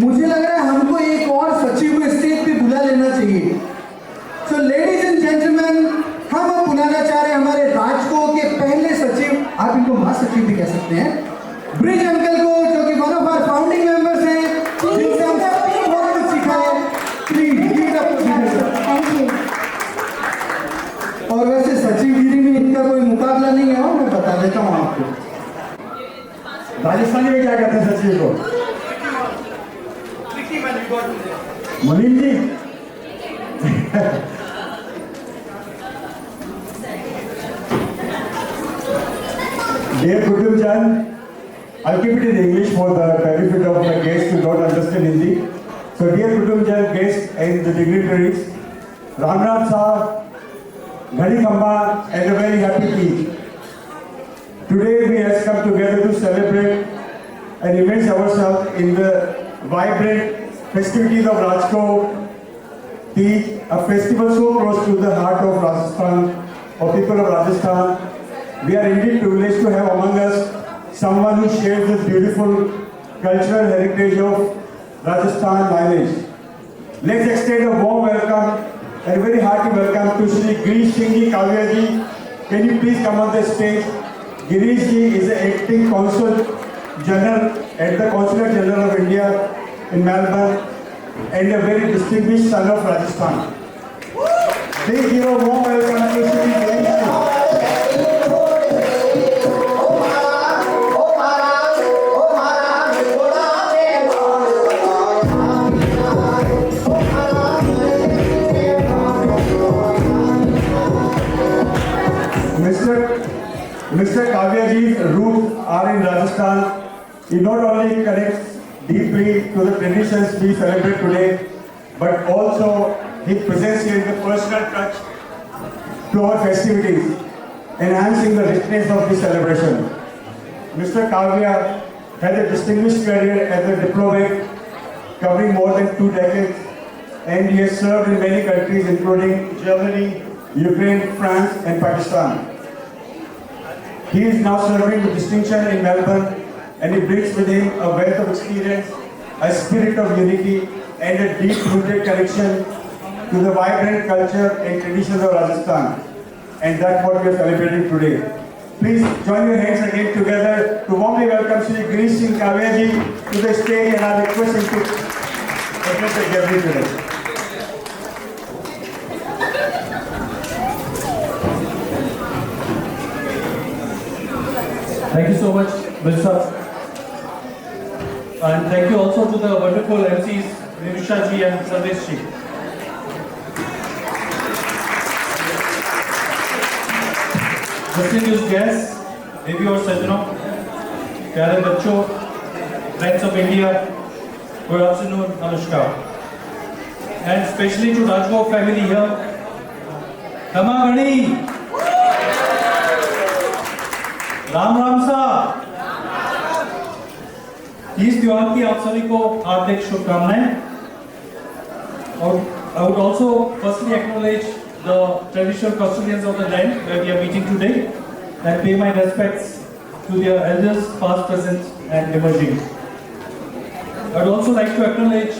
मुझे लग रहा है हमको एक और सचिव को स्टेज पे बुला लेना चाहिए। सो लेडीज एंड जेंटलमैन, हम बुलाना चाह रहे हैं हमारे राजकोव के पहले सचिव, आप इनको महासचिव भी कह सकते हैं, ब्रिज अंकल को, जो कि one of our founding members हैं, जिनसे हम सबको बहुत कुछ सीखा है। Please give it up sir. Thank you. और वैसे सचिवगिरी में इनका कोई मुकाबला नहीं है, मैं बता देता हूँ आपको। राजस्थानी में क्या कहते हैं सचिव को? मुनीम जी। Dear Kutumjan, I'll keep it in English for the benefit of the guests who don't understand Hindi. So dear Kutumjan, guests and the dignitaries, Ramnath Sahab, Ghani Kamba, and a very happy Teej. Today we have come together to celebrate and immerse ourselves in the vibrant festivities of Rajkov, Teej, a festival so close to the heart of Rajasthan, of people of Rajasthan. We are indeed privileged to have among us someone who shares the beautiful cultural heritage of Rajasthan lineage. Let's extend a warm welcome and very hearty welcome to Mr Girish Singh Kavia ji. Can you please come on the stage? Girish ji is the acting Consul General at the Consulate General of India in Melbourne and a very distinguished son of Rajasthan. Please give a warm welcome to Mr Girish Singh. Oh, Mr. Kavia ji's roots are in Rajasthan. He not only connects deeply to the traditions we celebrate today, but also his presence here is a personal touch to our festivities, enhancing the richness of this celebration. Mr. Kavia has a distinguished career as a diplomat covering more than 2 decades, and he has served in many countries including Germany, Ukraine, France and Pakistan. He is now serving with distinction in Melbourne, and he brings with him a wealth of experience, a spirit of unity and a deep-rooted connection to the vibrant culture and traditions of Rajasthan. And that's what we are celebrating today. Please join your hands again together to warmly welcome Mr Girish Singh Kavia ji to the stage, and I request him to address the gathering today. Thank you so much, Mr. And thank you also to the wonderful MCs, Nimisha ji and Sarvesh ji. Distinguished guests, देवी और सज्जनों, प्यारे बच्चों, friends of India, good afternoon, namaskar. And especially to Rajkov family here, Kama Gani, Ram Ram सा। इस त्योहार की आप सभी को हार्दिक शुभकामनाएं। और I would also firstly acknowledge the traditional custodians of the land where we are meeting today and pay my respects to their elders past, present and emerging. I would also like to acknowledge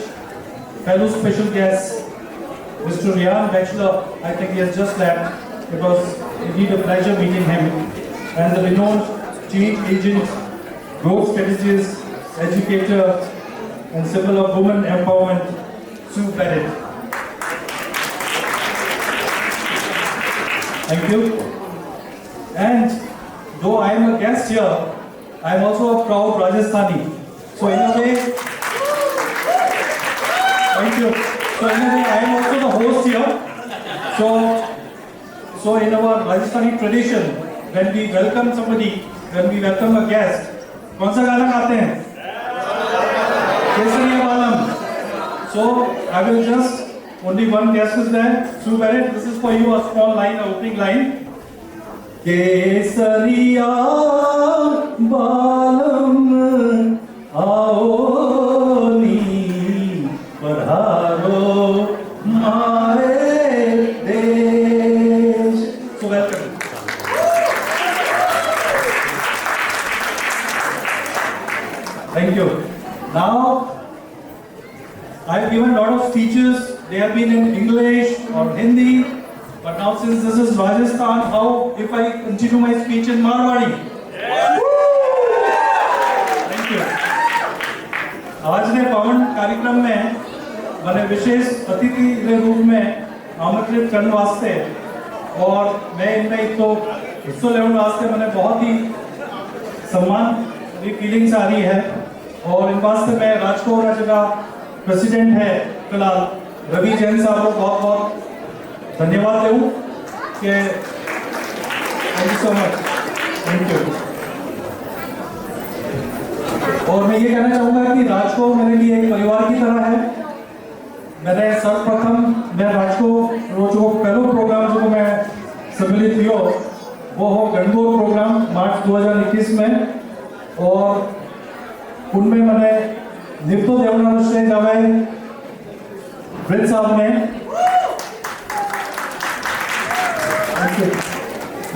fellow special guests, Mr. Batchelor. I think he has just left. It was indeed a pleasure meeting him. And the renowned change agent, growth strategist, educator, and symbol of women empowerment, Sue Barrett. Thank you. And though I am a guest here, I am also a proud Rajasthani. So in a way, thank you. So in a way, I am also the host here. So in our Rajasthani tradition, when we welcome somebody, when we welcome a guest, कौन सा गाना गाते हैं? केसरिया बालम. So I will just, only one guest is there. Sue Barrett, this is for you, a small line, an opening line. केसरिया बालम आओनी पधारो मारे देश. So welcome. Thank you. Now, I've given a lot of speeches. They have been in English or Hindi. But now since this is Rajasthan, how if I continue my speech in Marwari? Thank you. आज ने पावन कार्यक्रम में मैंने विशेष अतिथि के रूप में आमंत्रित करने वास्ते और मैं इनमें तो हिस्सा लेने वास्ते मैंने बहुत ही सम्मान की फीलिंग्स आ रही है और इन वास्ते मैं राजकोट राज्य का प्रेसिडेंट है फिलहाल रवि जैन साहब को बहुत बहुत धन्यवाद दूं कि thank you so much, thank you. और मैं ये कहना चाहूँगा कि राजकोट मेरे लिए एक परिवार की तरह है। मैंने सर्वप्रथम मैं राजकोट जो पहला प्रोग्राम जो मैं सम्मिलित हुआ वो हो गणगौर प्रोग्राम मार्च 2021 में और उनमें मैंने निप्तो देवनाथ स्टेज आवे ब्रिज साहब ने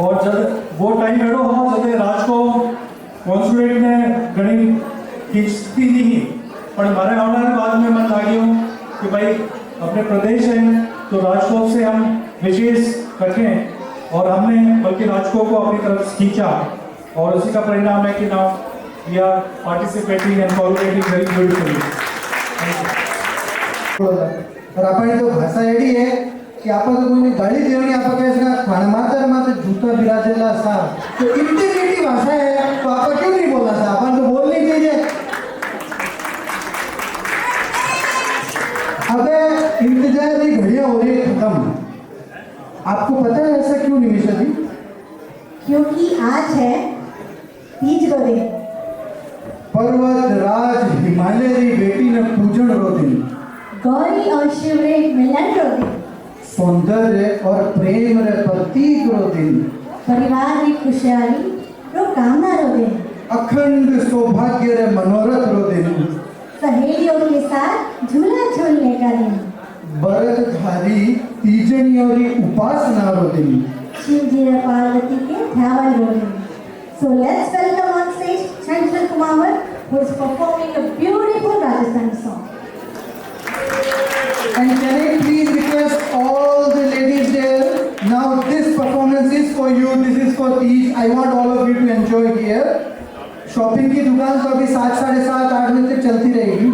और जब वो टाइम एडो हो जब राजकोट कॉन्सुलेट ने घनी खींचती नहीं पर हमारे आने के बाद में मन लागी हूँ कि भाई अपने प्रदेश है तो राजकोट से हम विशेष रखें और हमने बल्कि राजकोट को अपनी तरफ खींचा और उसी का परिणाम है कि now we are participating and coordinating very beautifully. और अपन जो भाषा एडी है कि आपण तो कोई गाड़ी देवनी आपण कैसे ना खाना मात्र जूता बिराजेला सा तो इतनी मीठी भाषा है तो आपण क्यों नहीं बोलना सा अपन तो बोलनी चाहिए। अबे इंतजार की घड़ियां हो रही है खत्म। आपको पता है ऐसा क्यों निमिषा जी? क्योंकि आज है तीज रो दिन। पर्वत राज हिमालय री बेटी ने पूजन रो दिन। गौरी और शिव रे मिलन रो दिन। सौंदर्य और प्रेम रे प्रतीक रो दिन। परिवार की खुशहाली रो कामना रो दिन। अखंड सौभाग्य रे मनोरथ रो दिन। सहेलियों के साथ झूला झूलने का दिन। बरतधारी तीजनी और उपासना रो दिन। शिव जी और पार्वती के ध्यान रो दिन। So let's welcome on stage Chandra Kumar, who is performing a beautiful Rajasthani song. And can I please request all the ladies there, now this performance is for you, this is for Teej. I want all of you to enjoy here. Shopping की दुकान तो अभी 7, 7:30, 8 बजे तक चलती रहेगी।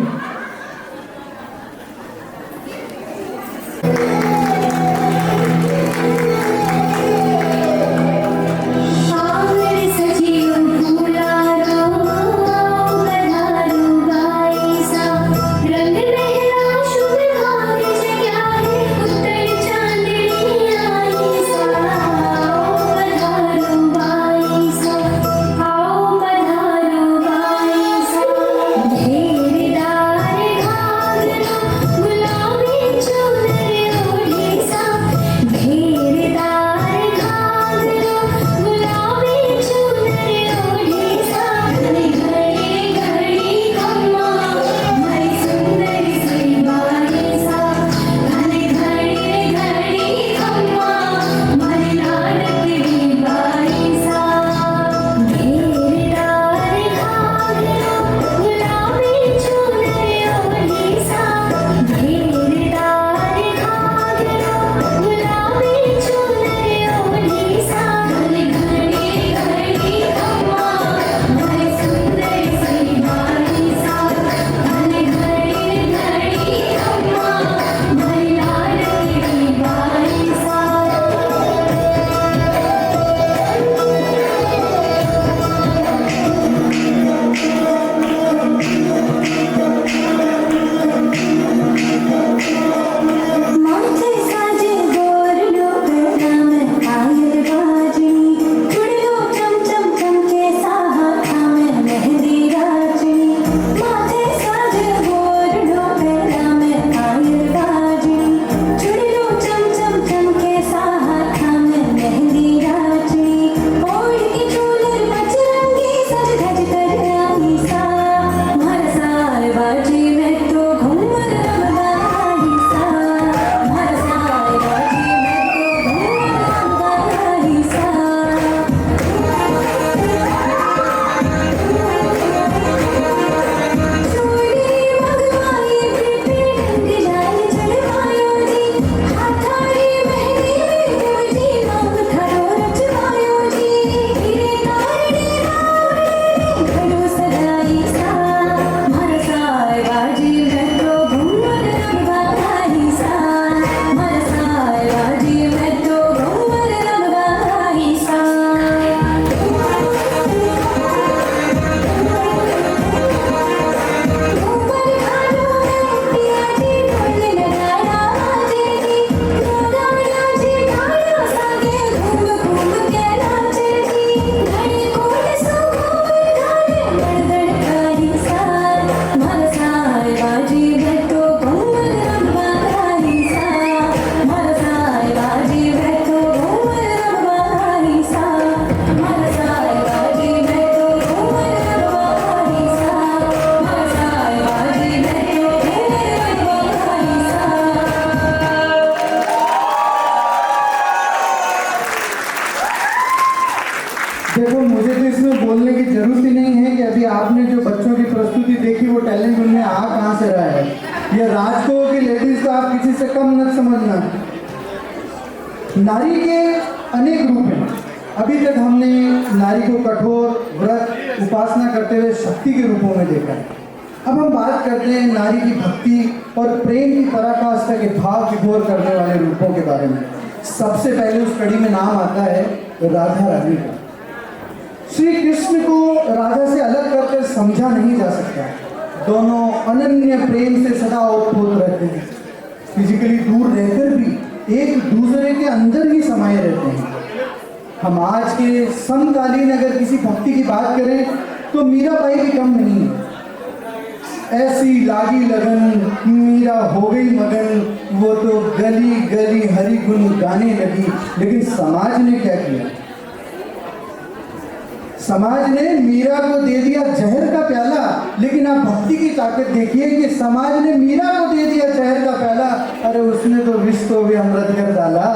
देखो मुझे तो इसमें बोलने की जरूरत ही नहीं है कि अभी आपने जो बच्चों की प्रस्तुति देखी वो टैलेंट उनमें आ कहाँ से रहा है। ये राजकोट की लेडीज को आप किसी से कम न समझना। नारी के अनेक रूप हैं। अभी तक हमने नारी को कठोर व्रत उपासना करते हुए शक्ति के रूपों में देखा है। अब हम बात करते हैं नारी की भक्ति और प्रेम की पराकाष्ठा के भाव विभोर करने वाले रूपों के बारे में। सबसे पहले उस कड़ी में नाम आता है राधा रानी का। श्री कृष्ण को राधा से अलग करके समझा नहीं जा सकता। दोनों अनन्य प्रेम से सदा ओतप्रोत रहते हैं। फिजिकली दूर रहकर भी एक दूसरे के अंदर ही समाये रहते हैं। हम आज के समकालीन अगर किसी भक्ति की बात करें तो मीरा बाई भी कम नहीं है। ऐसी लागी लगन मीरा हो गई मगन, वो तो गली गली हरि गुण गाने लगी। लेकिन समाज ने क्या किया? समाज ने मीरा को दे दिया जहर का प्याला। लेकिन आप भक्ति की ताकत देखिए कि समाज ने मीरा को दे दिया जहर का प्याला, अरे उसने तो विष को भी अमृत कर डाला।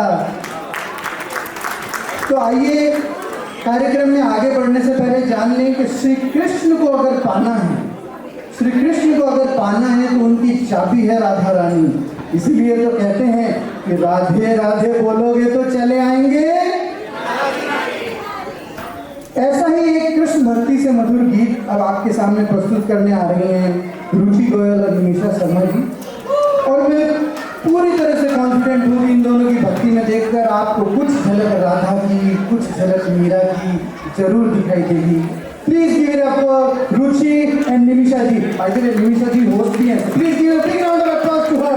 तो आइए कार्यक्रम में आगे बढ़ने से पहले जान लें कि श्री कृष्ण को अगर पाना है, श्री कृष्ण को अगर पाना है तो उनकी चाबी है राधा रानी। इसीलिए तो कहते हैं कि राधे राधे बोलोगे तो चले आएंगे। ऐसा ही एक कृष्ण भक्ति से मधुर गीत अब आपके सामने प्रस्तुत करने आ रहे हैं रुचि गोयल और निमिषा शर्मा जी। और मैं पूरी तरह से कॉन्फिडेंट हूँ कि इन दोनों की भक्ति में देखकर आपको कुछ झलक राधा की, कुछ झलक मीरा की जरूर दिखाई देगी। Please give it up for Ruchi and Nimisha ji. By the way Nimisha ji host भी हैं, please give a big round of applause to her.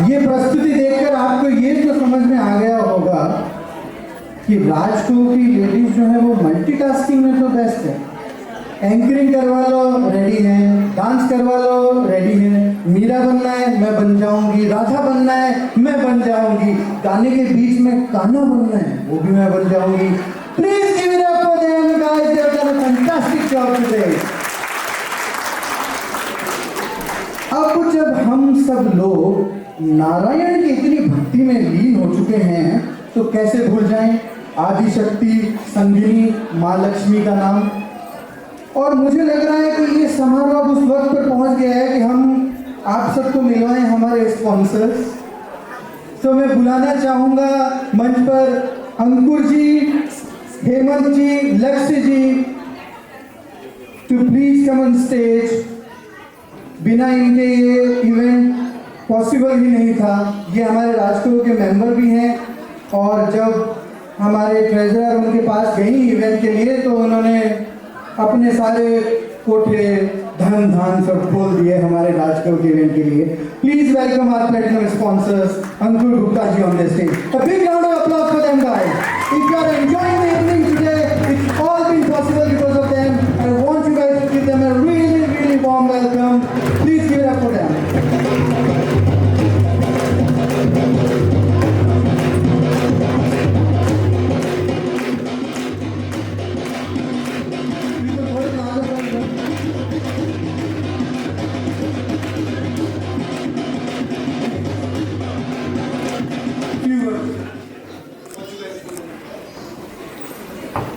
ये प्रस्तुति देखकर आपको ये तो समझ में आ गया होगा कि राजकोव की लेडीज जो है वो मल्टीटास्किंग में तो बेस्ट है। एंकरिंग करवा लो रेडी है, डांस करवा लो रेडी है, मीरा बनना है मैं बन जाऊंगी, राधा बनना है मैं बन जाऊंगी, गाने के बीच में गाना बनना है वो भी मैं बन जाऊंगी। Please give it up for them guys, they have done a fantastic job today. अब जब हम सब लोग नारायण की इतनी भक्ति में लीन हो चुके हैं तो कैसे भूल जाएं आदि शक्ति संगिनी माँ लक्ष्मी का नाम। और मुझे लग रहा है कि ये समारोह उस वक्त पर पहुंच गया है कि हम आप सबको मिलवाएं हमारे स्पॉन्सर्स। तो मैं बुलाना चाहूंगा मंच पर अंकुर जी, Hemant ji, Lakshya ji to please come on stage. बिना इनके ये इवेंट पॉसिबल ही नहीं था। ये हमारे राजकोव के मेंबर भी हैं और जब हमारे ट्रेजरर उनके पास गई इवेंट के लिए, तो उन्होंने अपने सारे कोठे धन धान सब खोल दिए हमारे राजकोव के इवेंट के लिए। Please welcome our platinum sponsors Ankur Gupta ji on the stage. A big round of applause for them guys. If you are enjoying the evening today, it's all been possible because of them. I want you guys to give them a really, really warm welcome. Please give it up for them.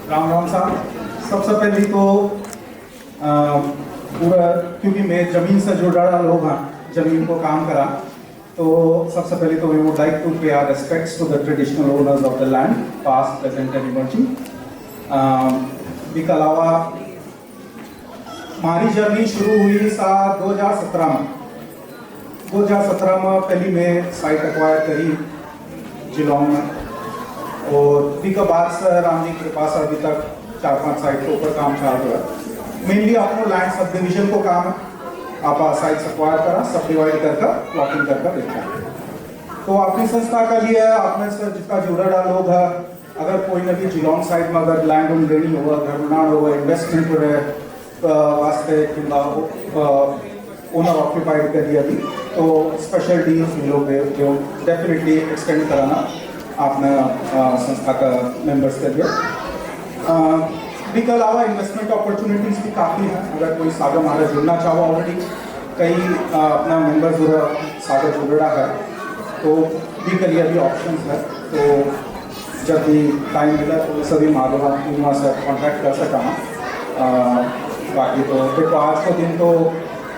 Ram Ram साहब, सबसे पहले तो पूरा, क्योंकि मैं ज़मीन से जुड़ा लोग हैं, ज़मीन को काम करा, तो सबसे पहले तो we would like to pay our respects to the traditional owners of the land, past present and emerging. इसके अलावा हमारी जर्नी शुरू हुई साल 2017 में। 2017 में पहली मैं साइट एक्वायर करी जिलोंग में, और उसके बाद से राम जी के पास अभी तक 4-5 साइट के ऊपर काम चल रहा है। मेनली आपको लैंड सब डिविजन को काम है, आप साइट एक्वायर करा, सब डिवाइड करके प्लॉटिंग करके बेचा। तो अपनी संस्था का लिए आपने से जिसका जुड़ा लोग है, अगर कोई न भी जिलोंग साइड में अगर लैंड उन लेनी होगा, घर बनाना होगा, इन्वेस्टमेंट हो रहे वास्ते ओनर ऑक्यूपाइड कर दिया थी, तो स्पेशल डील्स मिलोगे जो डेफिनेटली एक्सटेंड कराना आपने संस्था का मेंबर्स के लिए। इसके अलावा इन्वेस्टमेंट अपॉर्चुनिटीज़ भी काफ़ी हैं। अगर कोई सागर हमारा जुड़ना चाहो, ऑलरेडी कई अपना मेंबर जुड़ा सागर जुड़ा है, तो भी करिए अभी ऑप्शंस है। तो जब भी टाइम मिला तो सभी माधवा से कॉन्टैक्ट कर सका। बाकी तो देखो आज को दिन तो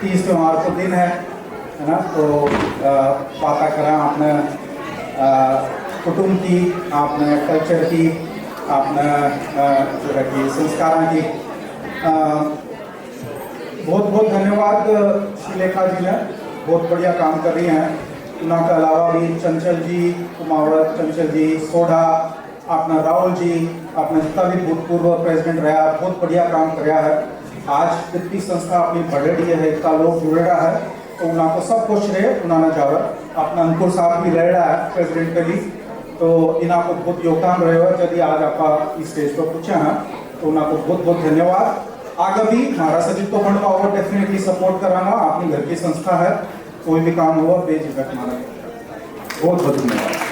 30 त्यौहार को दिन है ना, तो बात करें आपने कुटुंब की, आपने कल्चर की, आपने जो है कि संस्कारों की। बहुत बहुत धन्यवाद श्रीलेखा जी ने, बहुत बढ़िया काम कर रही हैं। उनके अलावा भी चंचल जी, कुमावत चंचल जी, सोढ़ा, अपना राहुल जी, अपने जितना भी भूतपूर्व प्रेसिडेंट रहा, बहुत बढ़िया काम कर रहा है। आज इतनी संस्था अपनी बढ़ रही है, इतना लोग जुड़ रहा है, तो उनको सब कुछ रहे उन्होंने जावर। अपना अंकुर साहब भी रह रहा है प्रेसिडेंट के लिए, तो इनको बहुत योगदान रहे हो। यदि आज आप इस स्टेज पर पूछे हैं तो उनको बहुत बहुत धन्यवाद। आगे भी हमारा से जितना बन पाओ डेफिनेटली सपोर्ट कराना। अपनी घर की संस्था है, कोई भी काम हुआ बेझिझक हमारा। बहुत बहुत धन्यवाद।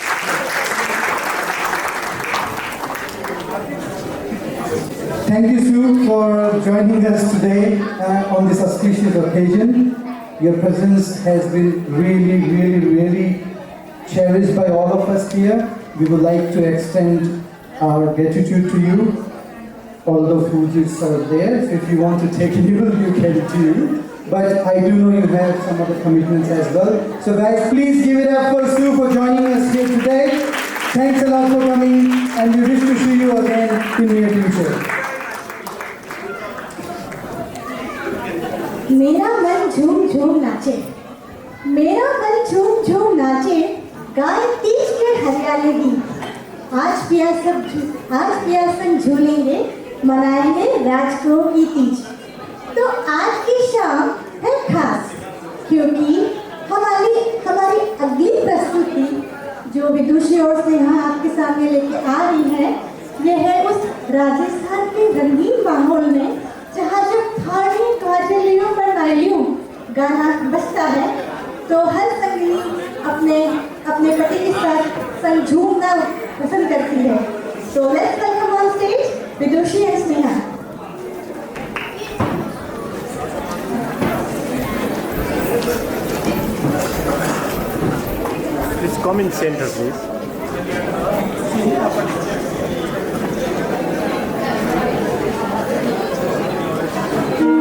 Thank you, Sue, for joining us today on this auspicious occasion. Your presence has been really, really, really cherished by all of us here. We would like to extend our gratitude to you. All the food is served there. So if you want to take it, you can do. But I do know you have some other commitments as well. So guys, please give it up for Sue for joining us here today. Thanks a lot for coming, and we wish to see you again in the near future. मेरा मन झूम झूम नाचे, मेरा मन झूम झूम नाचे, गाय तीज के हरियाली गीत। आज पिया संग झूलेंगे, मनाएंगे राजकोव की तीज। तो आज की शाम है खास, क्योंकि हमारी अगली प्रस्तुति जो विदुषी और से यहाँ आपके सामने लेके आ रही है, ये है उस राजस्थान के रंगीन माहौल में जहाँ जब थाली काजलियों पर नालियों गाना बजता है, तो हर संगी अपने पति के साथ संग झूमना पसंद करती है। So let's welcome on stage Vidushi and Sneha. Please come in center, please. Thank you.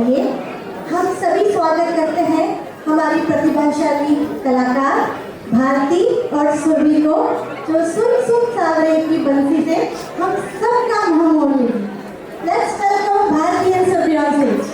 आइए हम सभी स्वागत करते हैं हमारी प्रतिभाशाली कलाकार भारती और सुरभि को, जो सुन सावरे की बंसी से हम सबका मुंह मोड़ लेंगे। Let's welcome Bharti and Surbhi on stage.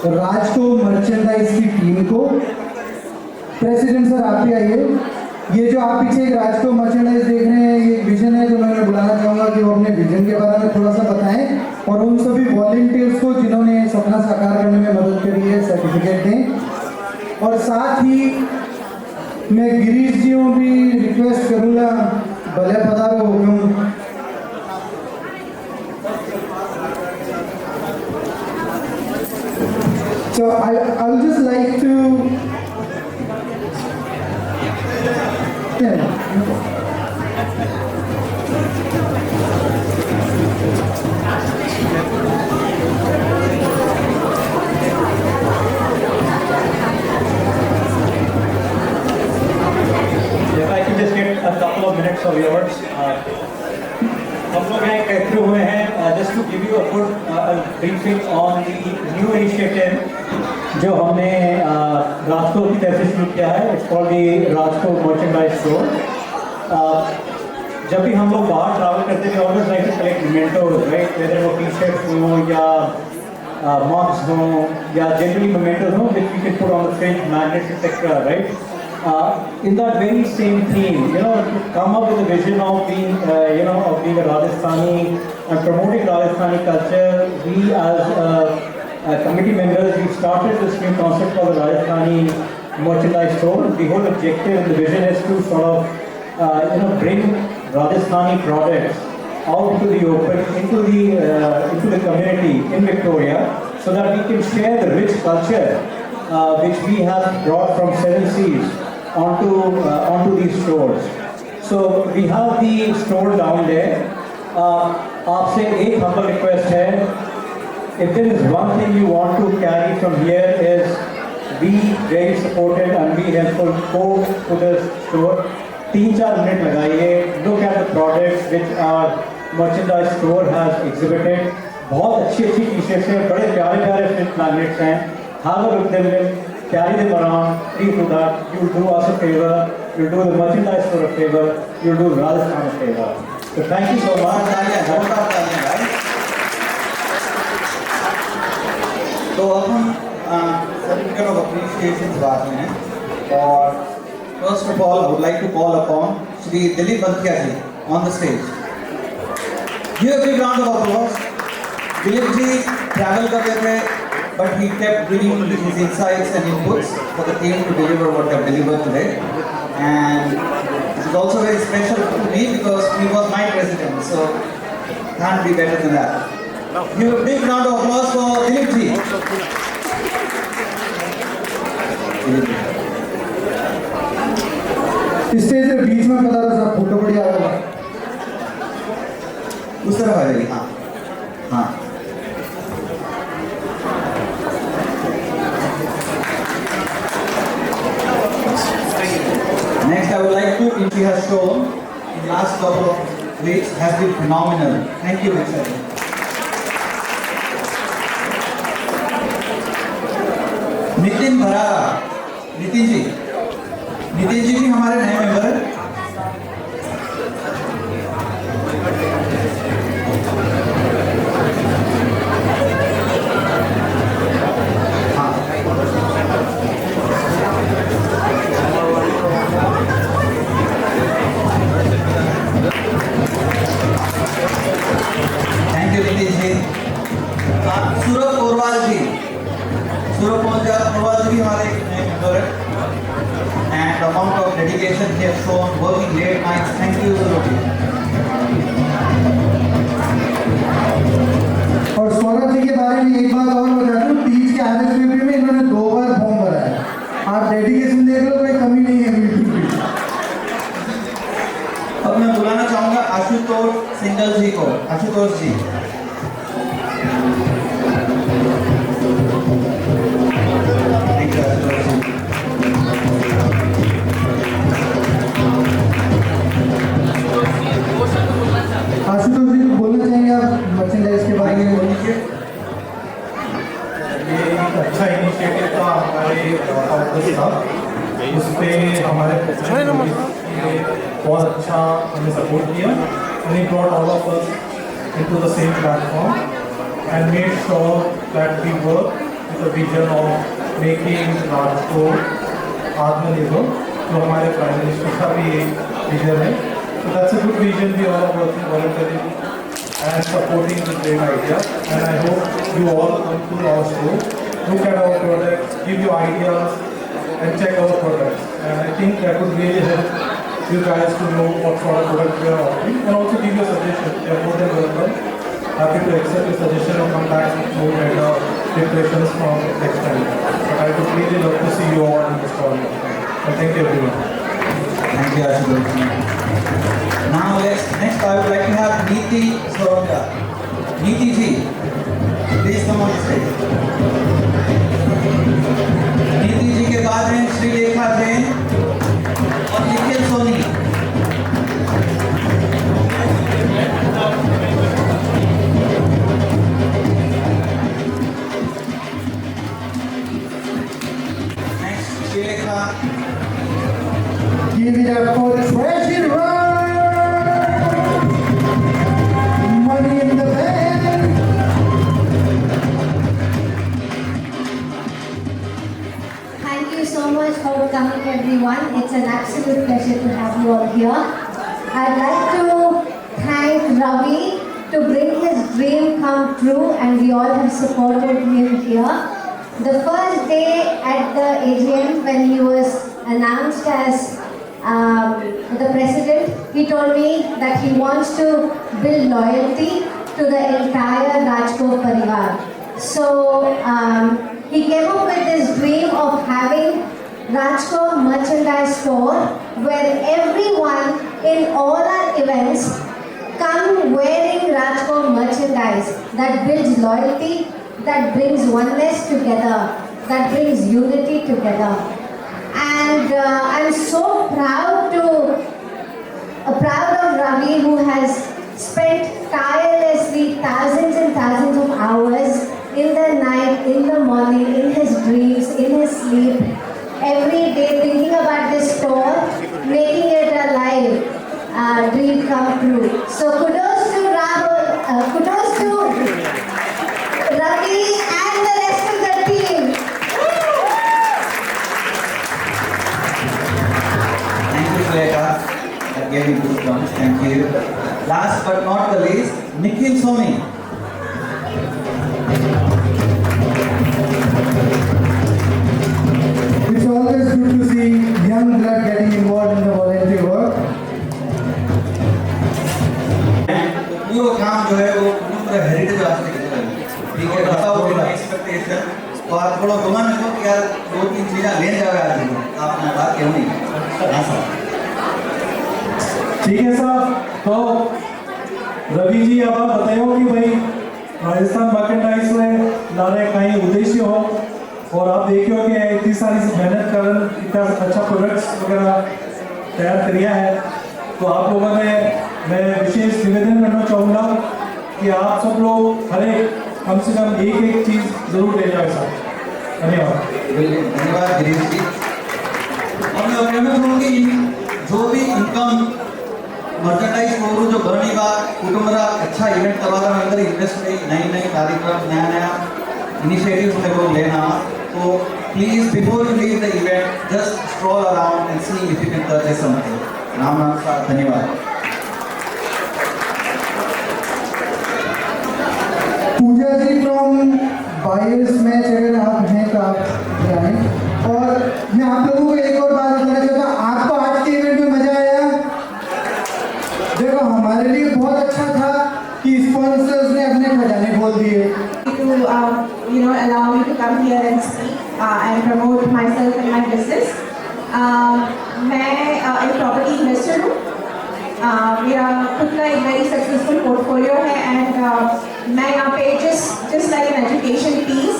Rajkov merchandise की टीम को। प्रेसिडेंट सर आप भी आइए। ये जो आप पीछे एक राजकोव मर्चेंडाइज देख रहे हैं, ये विजन है जो मैं बुलाना चाहूँगा कि वो अपने विजन के बारे में थोड़ा सा बताएं और उन सभी वॉलंटियर्स को जिन्होंने सपना साकार करने में मदद करी है सर्टिफिकेट दें। और साथ ही मैं गिरीश जी को भी रिक्वेस्ट करूँगा, भले पधारो क्यों। So I would just like to initiative जो हमने राजकोट की तरफ से शुरू किया है, it's called the Rajkot merchandise store. जब भी हम लोग बाहर ट्रैवल करते हैं, always like to collect mementos, right, whether वो टी-शर्ट्स हों या mugs हों या जनरली मोमेंटोज हों which we can put on the fridge, magnets, etc., right? In that very same theme, you know, to come up with a vision of being, of being a Rajasthani and promoting Rajasthani culture, we as committee members, we started this new concept called the Rajasthani merchandise store. The whole objective and the vision is to sort of, bring Rajasthani products out into the open, into the community in Victoria, so that we can share the rich culture which we have brought from 7 seas onto these stores. So we have the store down there. आपसे एक humble request है, if there is one thing you want to carry from here is be very supportive and be helpful. Go to the store, 3-4 minute लगाइए, look at the products which our merchandise store has exhibited. बहुत अच्छी T-shirts हैं, बड़े प्यारे print magnets हैं. Have a look at them. Carry them around, please do that. You'll do us a favor, you'll do the merchandise store a favor, you'll do Rajasthan a favor. So thank you so much. तो अब हम certificate of appreciation की बात में हैं और first of all I would like to call upon Shri Dilip Banthia ji on the stage. Give a big round of applause. Dilip ji travel कर रहे थे, but he kept bringing his insights and inputs for the team to deliver what they have delivered today. And it is also very special to me because he was my president, so can't be better than that. Give a big round of applause for Dilip ji. Stage के बीच में पता था सब photo बढ़िया आएगा, उस तरफ आ जाएगी. हाँ हाँ. Next, I would like to, if she has shown in the last couple of weeks, has been phenomenal. Thank you, Ms. Sue. Nitin Bharara, Nitin ji भी हमारे नए मेंबर हैं. भी हमारे नए मेंबर हैं and the amount of dedication he has shown working late nights. Thank you Sureka. और सौरभ जी के बारे में एक बात और बता दूं, तीज के एनिवर्सरी में इन्होंने 2 बार फॉर्म भरा है. आप डेडिकेशन देख लो, कोई कमी नहीं है बिल्कुल भी. अब मैं बुलाना चाहूंगा आशुतोष सिंगल जी को. आशुतोष जी. आशुतोष जी बोलना चाहेंगे आप मर्चेंडाइज के बारे में? ये एक अच्छा इनिशिएटिव था हमारे ऑफिस का, उस पर हमारे बहुत अच्छा हमें सपोर्ट किया. and he brought all of us into the same platform and made sure that we work with the vision of making Rajkot आत्मनिर्भर, जो हमारे प्राइम मिनिस्टर का भी एक विजन है. So that's a good vision. We all are working voluntarily and supporting this great idea. And I hope you all come to our store, look at our products, give you ideas, and check our products. And I think that would really help you guys to know what sort of products we are offering, and also give you suggestions. You are more than welcome. Happy to accept your suggestion and come back with more better preparations from next time. But I would really love to see you all in this store. And thank you everyone. Thank you, Ashutosh. Now next I would like to have Neeti Soronga. Neeti ji, please come on stage. Neeti ji के बाद हैं श्रीलेखा जैन और Nikhil Soni. Give it up for Treasure Run! Money in the bank! Thank you so much for coming, everyone. It's an absolute pleasure to have you all here. I'd like to thank Ravi to bring his dream come true, and we all have supported him here. The first day at the AGM, when he was announced as the president, he told me that he wants to build loyalty to the entire Rajkov Parivar. So he came up with this dream of having Rajkov merchandise store where everyone in all our events come wearing Rajkov merchandise that builds loyalty, that brings oneness together, that brings unity together. And I'm so proud of Ravi, who has spent tirelessly thousands and thousands of hours in the night, in the morning, in his dreams, in his sleep, every day thinking about this store, making it a live dream come true. So kudos to Ravi and the rest of the team. Thank you, Sureka. That gave me goosebumps. Thank you. Last but not the least, Nikhil Soni. It's always good to see young blood getting involved in the volunteer work. पूरा काम जो है वो पूरा heritage वास्ते किया है। ठीक है, बताओ बिना एक्सपेक्टेशन। तो आप थोड़ा गुमान में तो यार 2-3 चीज़ें ले जाओगे आज ही। आपने बात क्यों नहीं? ठीक है साहब, तो रवि जी अब आप बताओ कि भाई राजस्थान मर्केंडाइज में लाने कहीं उद्देश्य हो और आप देखियो कि इतनी सारी मेहनत कर इतना अच्छा प्रोडक्ट्स वगैरह तैयार किया है, तो आप लोगों ने मैं विशेष निवेदन करना चाहूँगा कि आप सब लोग हर एक कम से कम एक चीज़ जरूर ले जाए साहब। धन्यवाद। धन्यवाद गिरीश जी। और मैं कहना चाहूँगा कि जो भी इनकम मर्चेंडाइज कोरू जो भरनी बा कुटुंबरा अच्छा इवेंट करवाना अंदर इन्वेस्ट में नई कार्यक्रम नया इनिशिएटिव्स में लोग लेना, तो please before you leave the event just stroll around and see if you can purchase something. Ram Ram साहब, धन्यवाद। पूजा जी फ्रॉम बायर्स में अगर आप हैं तो आप जाएं। और मैं आप लोगों को एक और बात बताना चाहता हूँ, आपको आज के इवेंट में मजा आया? देखो हमारे लिए बहुत अच्छा था कि स्पॉन्सर्स ने अपने खजाने खोल दिए। To allow me to come here and speak and promote myself and my business. मैं एक property investor हूँ। मेरा खुद का एक very successful portfolio है and मैं यहाँ पे just like an education piece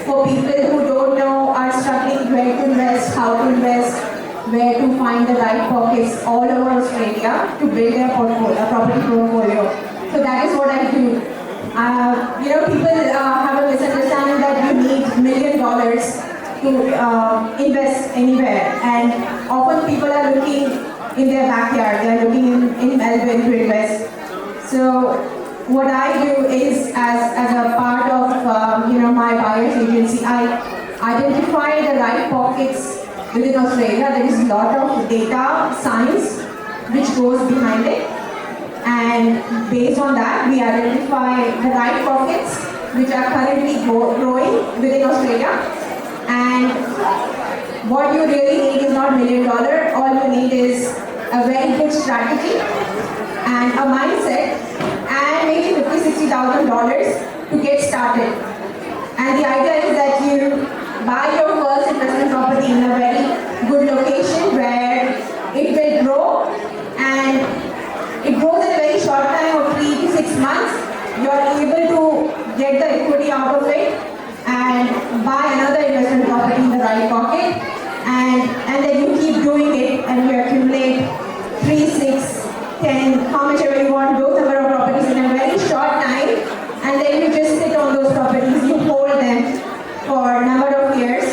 for people who don't know, are struggling where to invest, how to invest, where to find the right pockets all over Australia to build their property portfolio. So that is what I do. People have a misunderstanding that you need $1 million to invest anywhere, and often people are looking in their backyard, they are looking in Melbourne to invest. So what I do is, as a part of my buyer's agency, I identify the right pockets within Australia. There is a lot of data science which goes behind it, and based on that we identify the right pockets which are currently growing within Australia. And what you really need is not $1 million, all you need is a very good strategy and a mindset and maybe $50,000-$60,000 to get started. And the idea is that you buy your first investment property in a very good location where it will grow, and it grows in a very short time of 3 to 6 months. You are able to get the equity out of it and buy another investment property in the right pocket, and then you keep doing it and you accumulate 3, 6, 10, how much ever you want, those number of properties in a very short time, and then you just sit on those properties, you hold them for a number of years,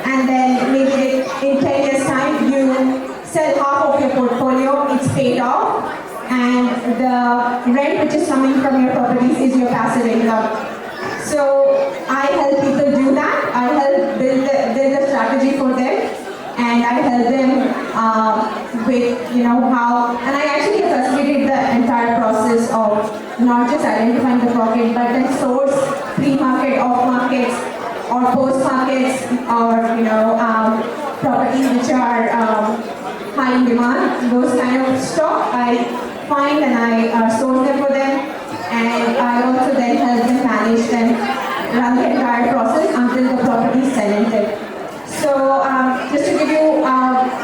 and then maybe in 10 the rent which is coming from your properties is your passive income. So I help people do that. I help build a strategy for them, and I help them with, you know, how, and I actually facilitate the entire process of not just identifying the pocket, but then source pre-market, off-markets, or post-markets, or, you know, properties which are high in demand. Those kind of stock I find and I source them for them. And I also then help them manage them, run the entire process until the property is tenanted. So just to give you a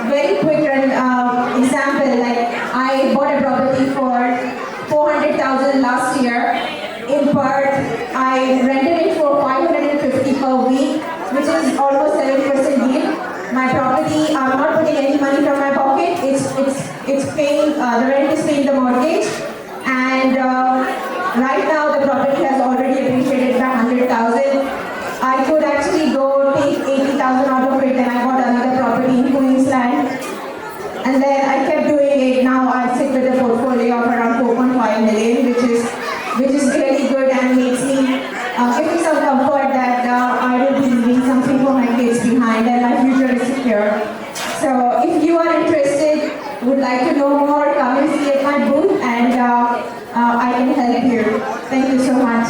very quick example, like I bought a property for 400,000 last year. In part, I rented it for 550 per week, which is almost 70% yield. My property, I'm not putting any money from my pocket. It's paying, the rent is paying the mortgage, and right now the property has already appreciated by 100,000. I could actually go take 80,000 out of it, and I bought another property in Queensland. And then I kept doing it. Now I sit with a portfolio of around 4.5 million, which is really good and makes me give me some comfort that I will be leaving something for my kids behind and my future is secure. So if you are interested, would like to know more, come and see at my booth, and I can help you. Thank you so much.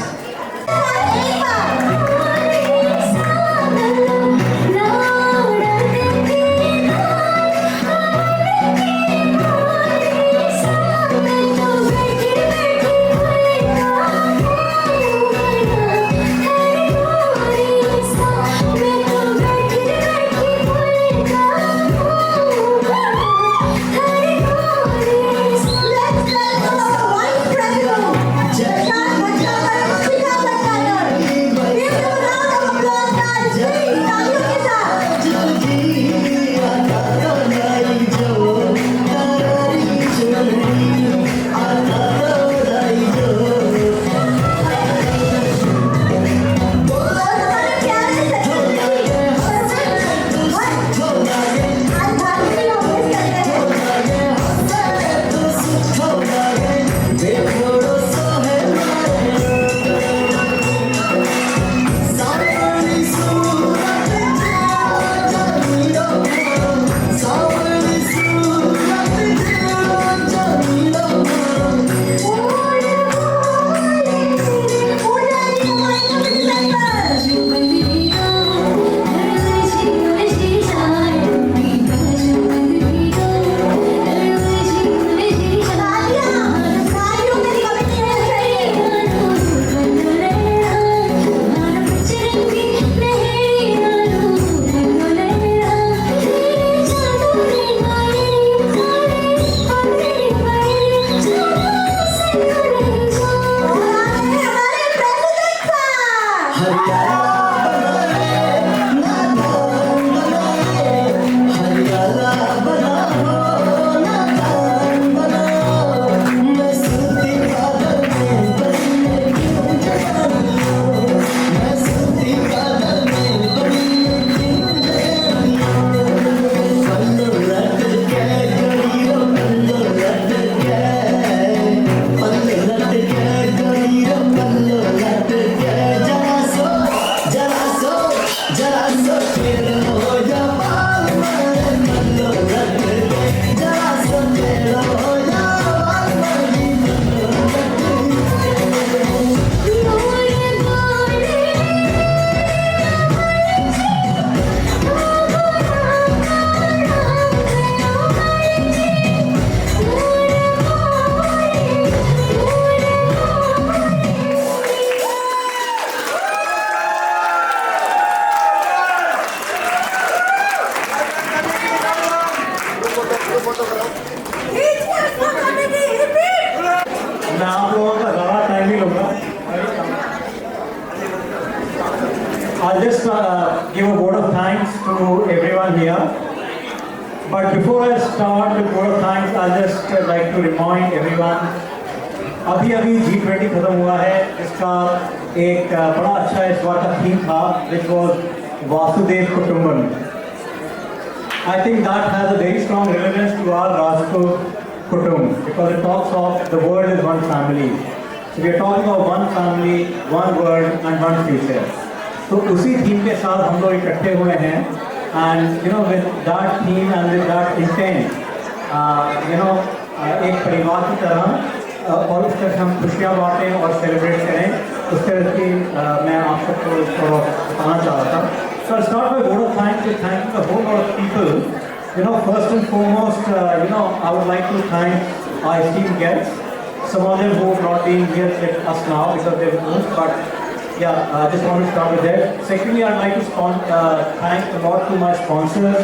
I'll just give a vote of thanks to everyone here. But before I start the vote of thanks, I'll just like to remind everyone, अभी G20 खत्म हुआ है, जिसका एक बड़ा अच्छा इस बार का थीम था, which was Vasudev Kutumbam. I think that has a very strong relevance to our Rajkov Kutum, because it talks of the world is one family. So we are talking about one family, one world and one future. तो उसी theme के साथ हम लोग इकट्ठे हुए हैं, and you know with that theme and with that intent, एक परिवार की तरह और उस तरह से हम खुशियाँ बांटें और सेलिब्रेट करें, उस तरह की मैं आप सबको बताना चाह रहा था. So I'll start by word of thanks to thank a whole lot of people. First and foremost, I would like to thank our esteemed guests. Some of them who have not been here with us now because they've moved, but yeah, I just want to start with that. Secondly, I'd like to thank a lot to my sponsors,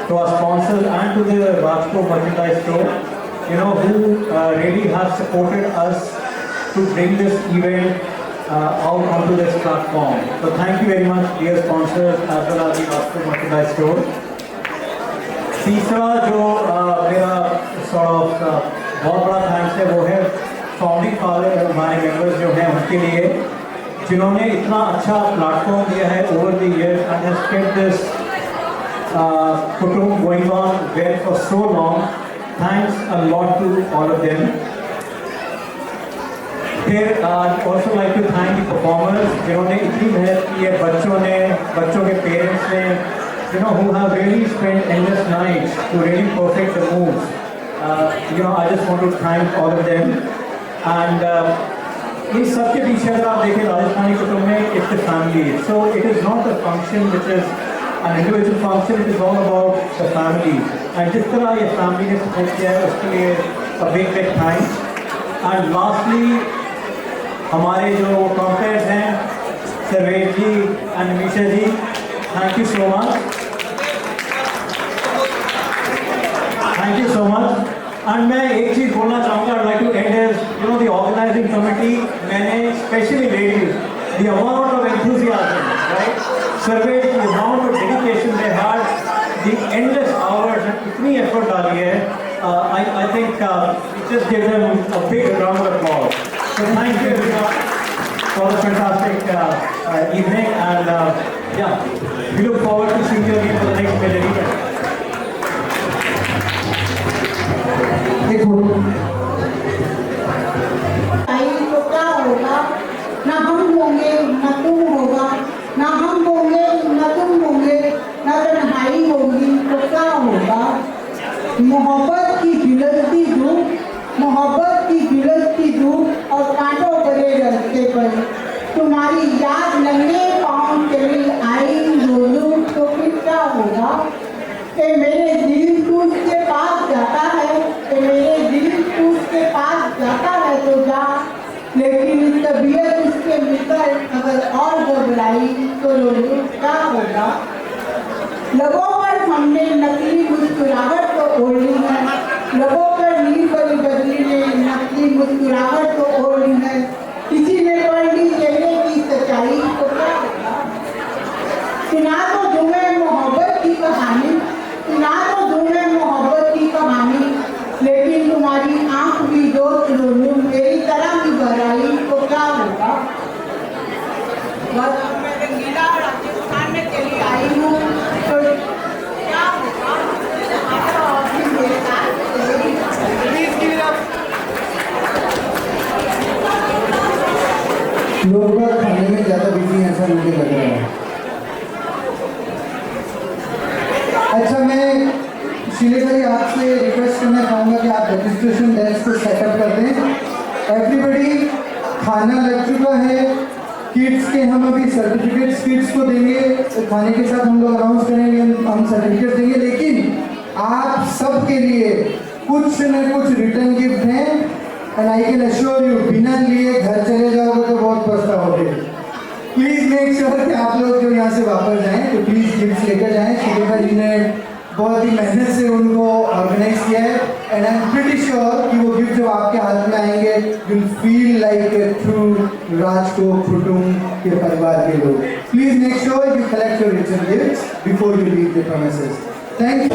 to our sponsors and to the Rajkov merchandise store, who really have supported us to bring this event out onto this platform. So thank you very much, dear sponsors, as well as the Rajkov merchandise store. तीसरा जो मेरा बहुत बड़ा thanks है वो है founding father हमारे members जो हैं उनके लिए, जिन्होंने इतना अच्छा प्लेटफॉर्म दिया है over the years and has kept this kutumb going on well for so long. Thanks a lot to all of them. फिर also like to thank the performers जिन्होंने इतनी मेहनत की है, बच्चों के पेरेंट्स ने, who have really spent endless nights to really perfect the moves. I just want to thank all of them. And in सब के पीछे अगर आप देखें राजस्थानी कुटुंब में, it's the family. So it is not a function which is an individual function, it is all about the family. And जिस तरह ये family ने support किया है उसके लिए a big thanks. And lastly, हमारे जो compères हैं, Sarvesh ji and Nimisha ji, thank you so much. Thank you so much. And मैं एक चीज़ बोलना चाहूँगा, I'd like to end as the organizing committee, मैंने specially ladies, the amount of enthusiasm, right? Sarvesh, the amount of dedication they had, the endless hours and इतनी effort डाली है, I think just give them a big round of applause. So thank you everyone for the fantastic evening, and we look forward to seeing you again for the next major event. तो क्या होगा, ना हम होंगे ना तुम होगा, ना हम होंगे ना तुम होंगे, ना तन्हाई होगी तो क्या होगा. मोहब्बत की गिलती धूप और कांटों भरे रास्ते पर तुम्हारी याद नंगे पाँव चली आई रोलूं तो फिर क्या होगा. मेरे दिल टूट के पास जाता है, मेरे दिल टूट के पास जाता है तो जा, लेकिन तबीयत उसके मिलकर अगर और घबराई तो रोलूं क्या होगा. लबों पर हमने नकली मुस्कुराहट को ओढ़ी है, लबों पर नींद वाली बदली ने नकली मुस्कुराहट को ओढ़ी है, किसी ने पढ़ ली चेहरे की सच्चाई तो क्या होगा. सुना तो तुम्हें मोहब्बत की कहानी, लेकिन तुम्हारी आंख भी दोस्त रोलूं मेरी तरह भी भर आई तो क्या होगा. मैं रंगीला राजस्थान में चली आई हूँ तो क्या होगा. लोग खाने में ज़्यादा बिजी हैं, ऐसा मुझे लग रहा है. अच्छा, मैं श्रीलेखा जी आपसे रिक्वेस्ट करना चाहूँगा कि आप रजिस्ट्रेशन डेस्क को सेटअप कर दें. एवरीबडी, खाना लग चुका है. किड्स के हम अभी सर्टिफिकेट्स किड्स को देंगे, तो खाने के साथ हम लोग अनाउंस करेंगे, हम सर्टिफिकेट देंगे. लेकिन आप सब के लिए कुछ न कुछ रिटर्न गिफ्ट हैं, and I can assure you बिना लिए घर चले जाओगे तो बहुत पछताओगे. प्लीज़ मेक श्योर कि आप लोग जो यहाँ से वापस जाएँ तो प्लीज़ गिफ्ट लेकर जाएँ. श्रीलेखा जी ने बहुत ही मेहनत से उनको ऑर्गेनाइज किया है, and I am pretty sure कि वो गिफ्ट जब आपके हाथ में आएंगे will feel like a true Rajkov Kutumb के परिवार के लोग. Please make sure you collect your return gifts before you leave the premises. Thank you.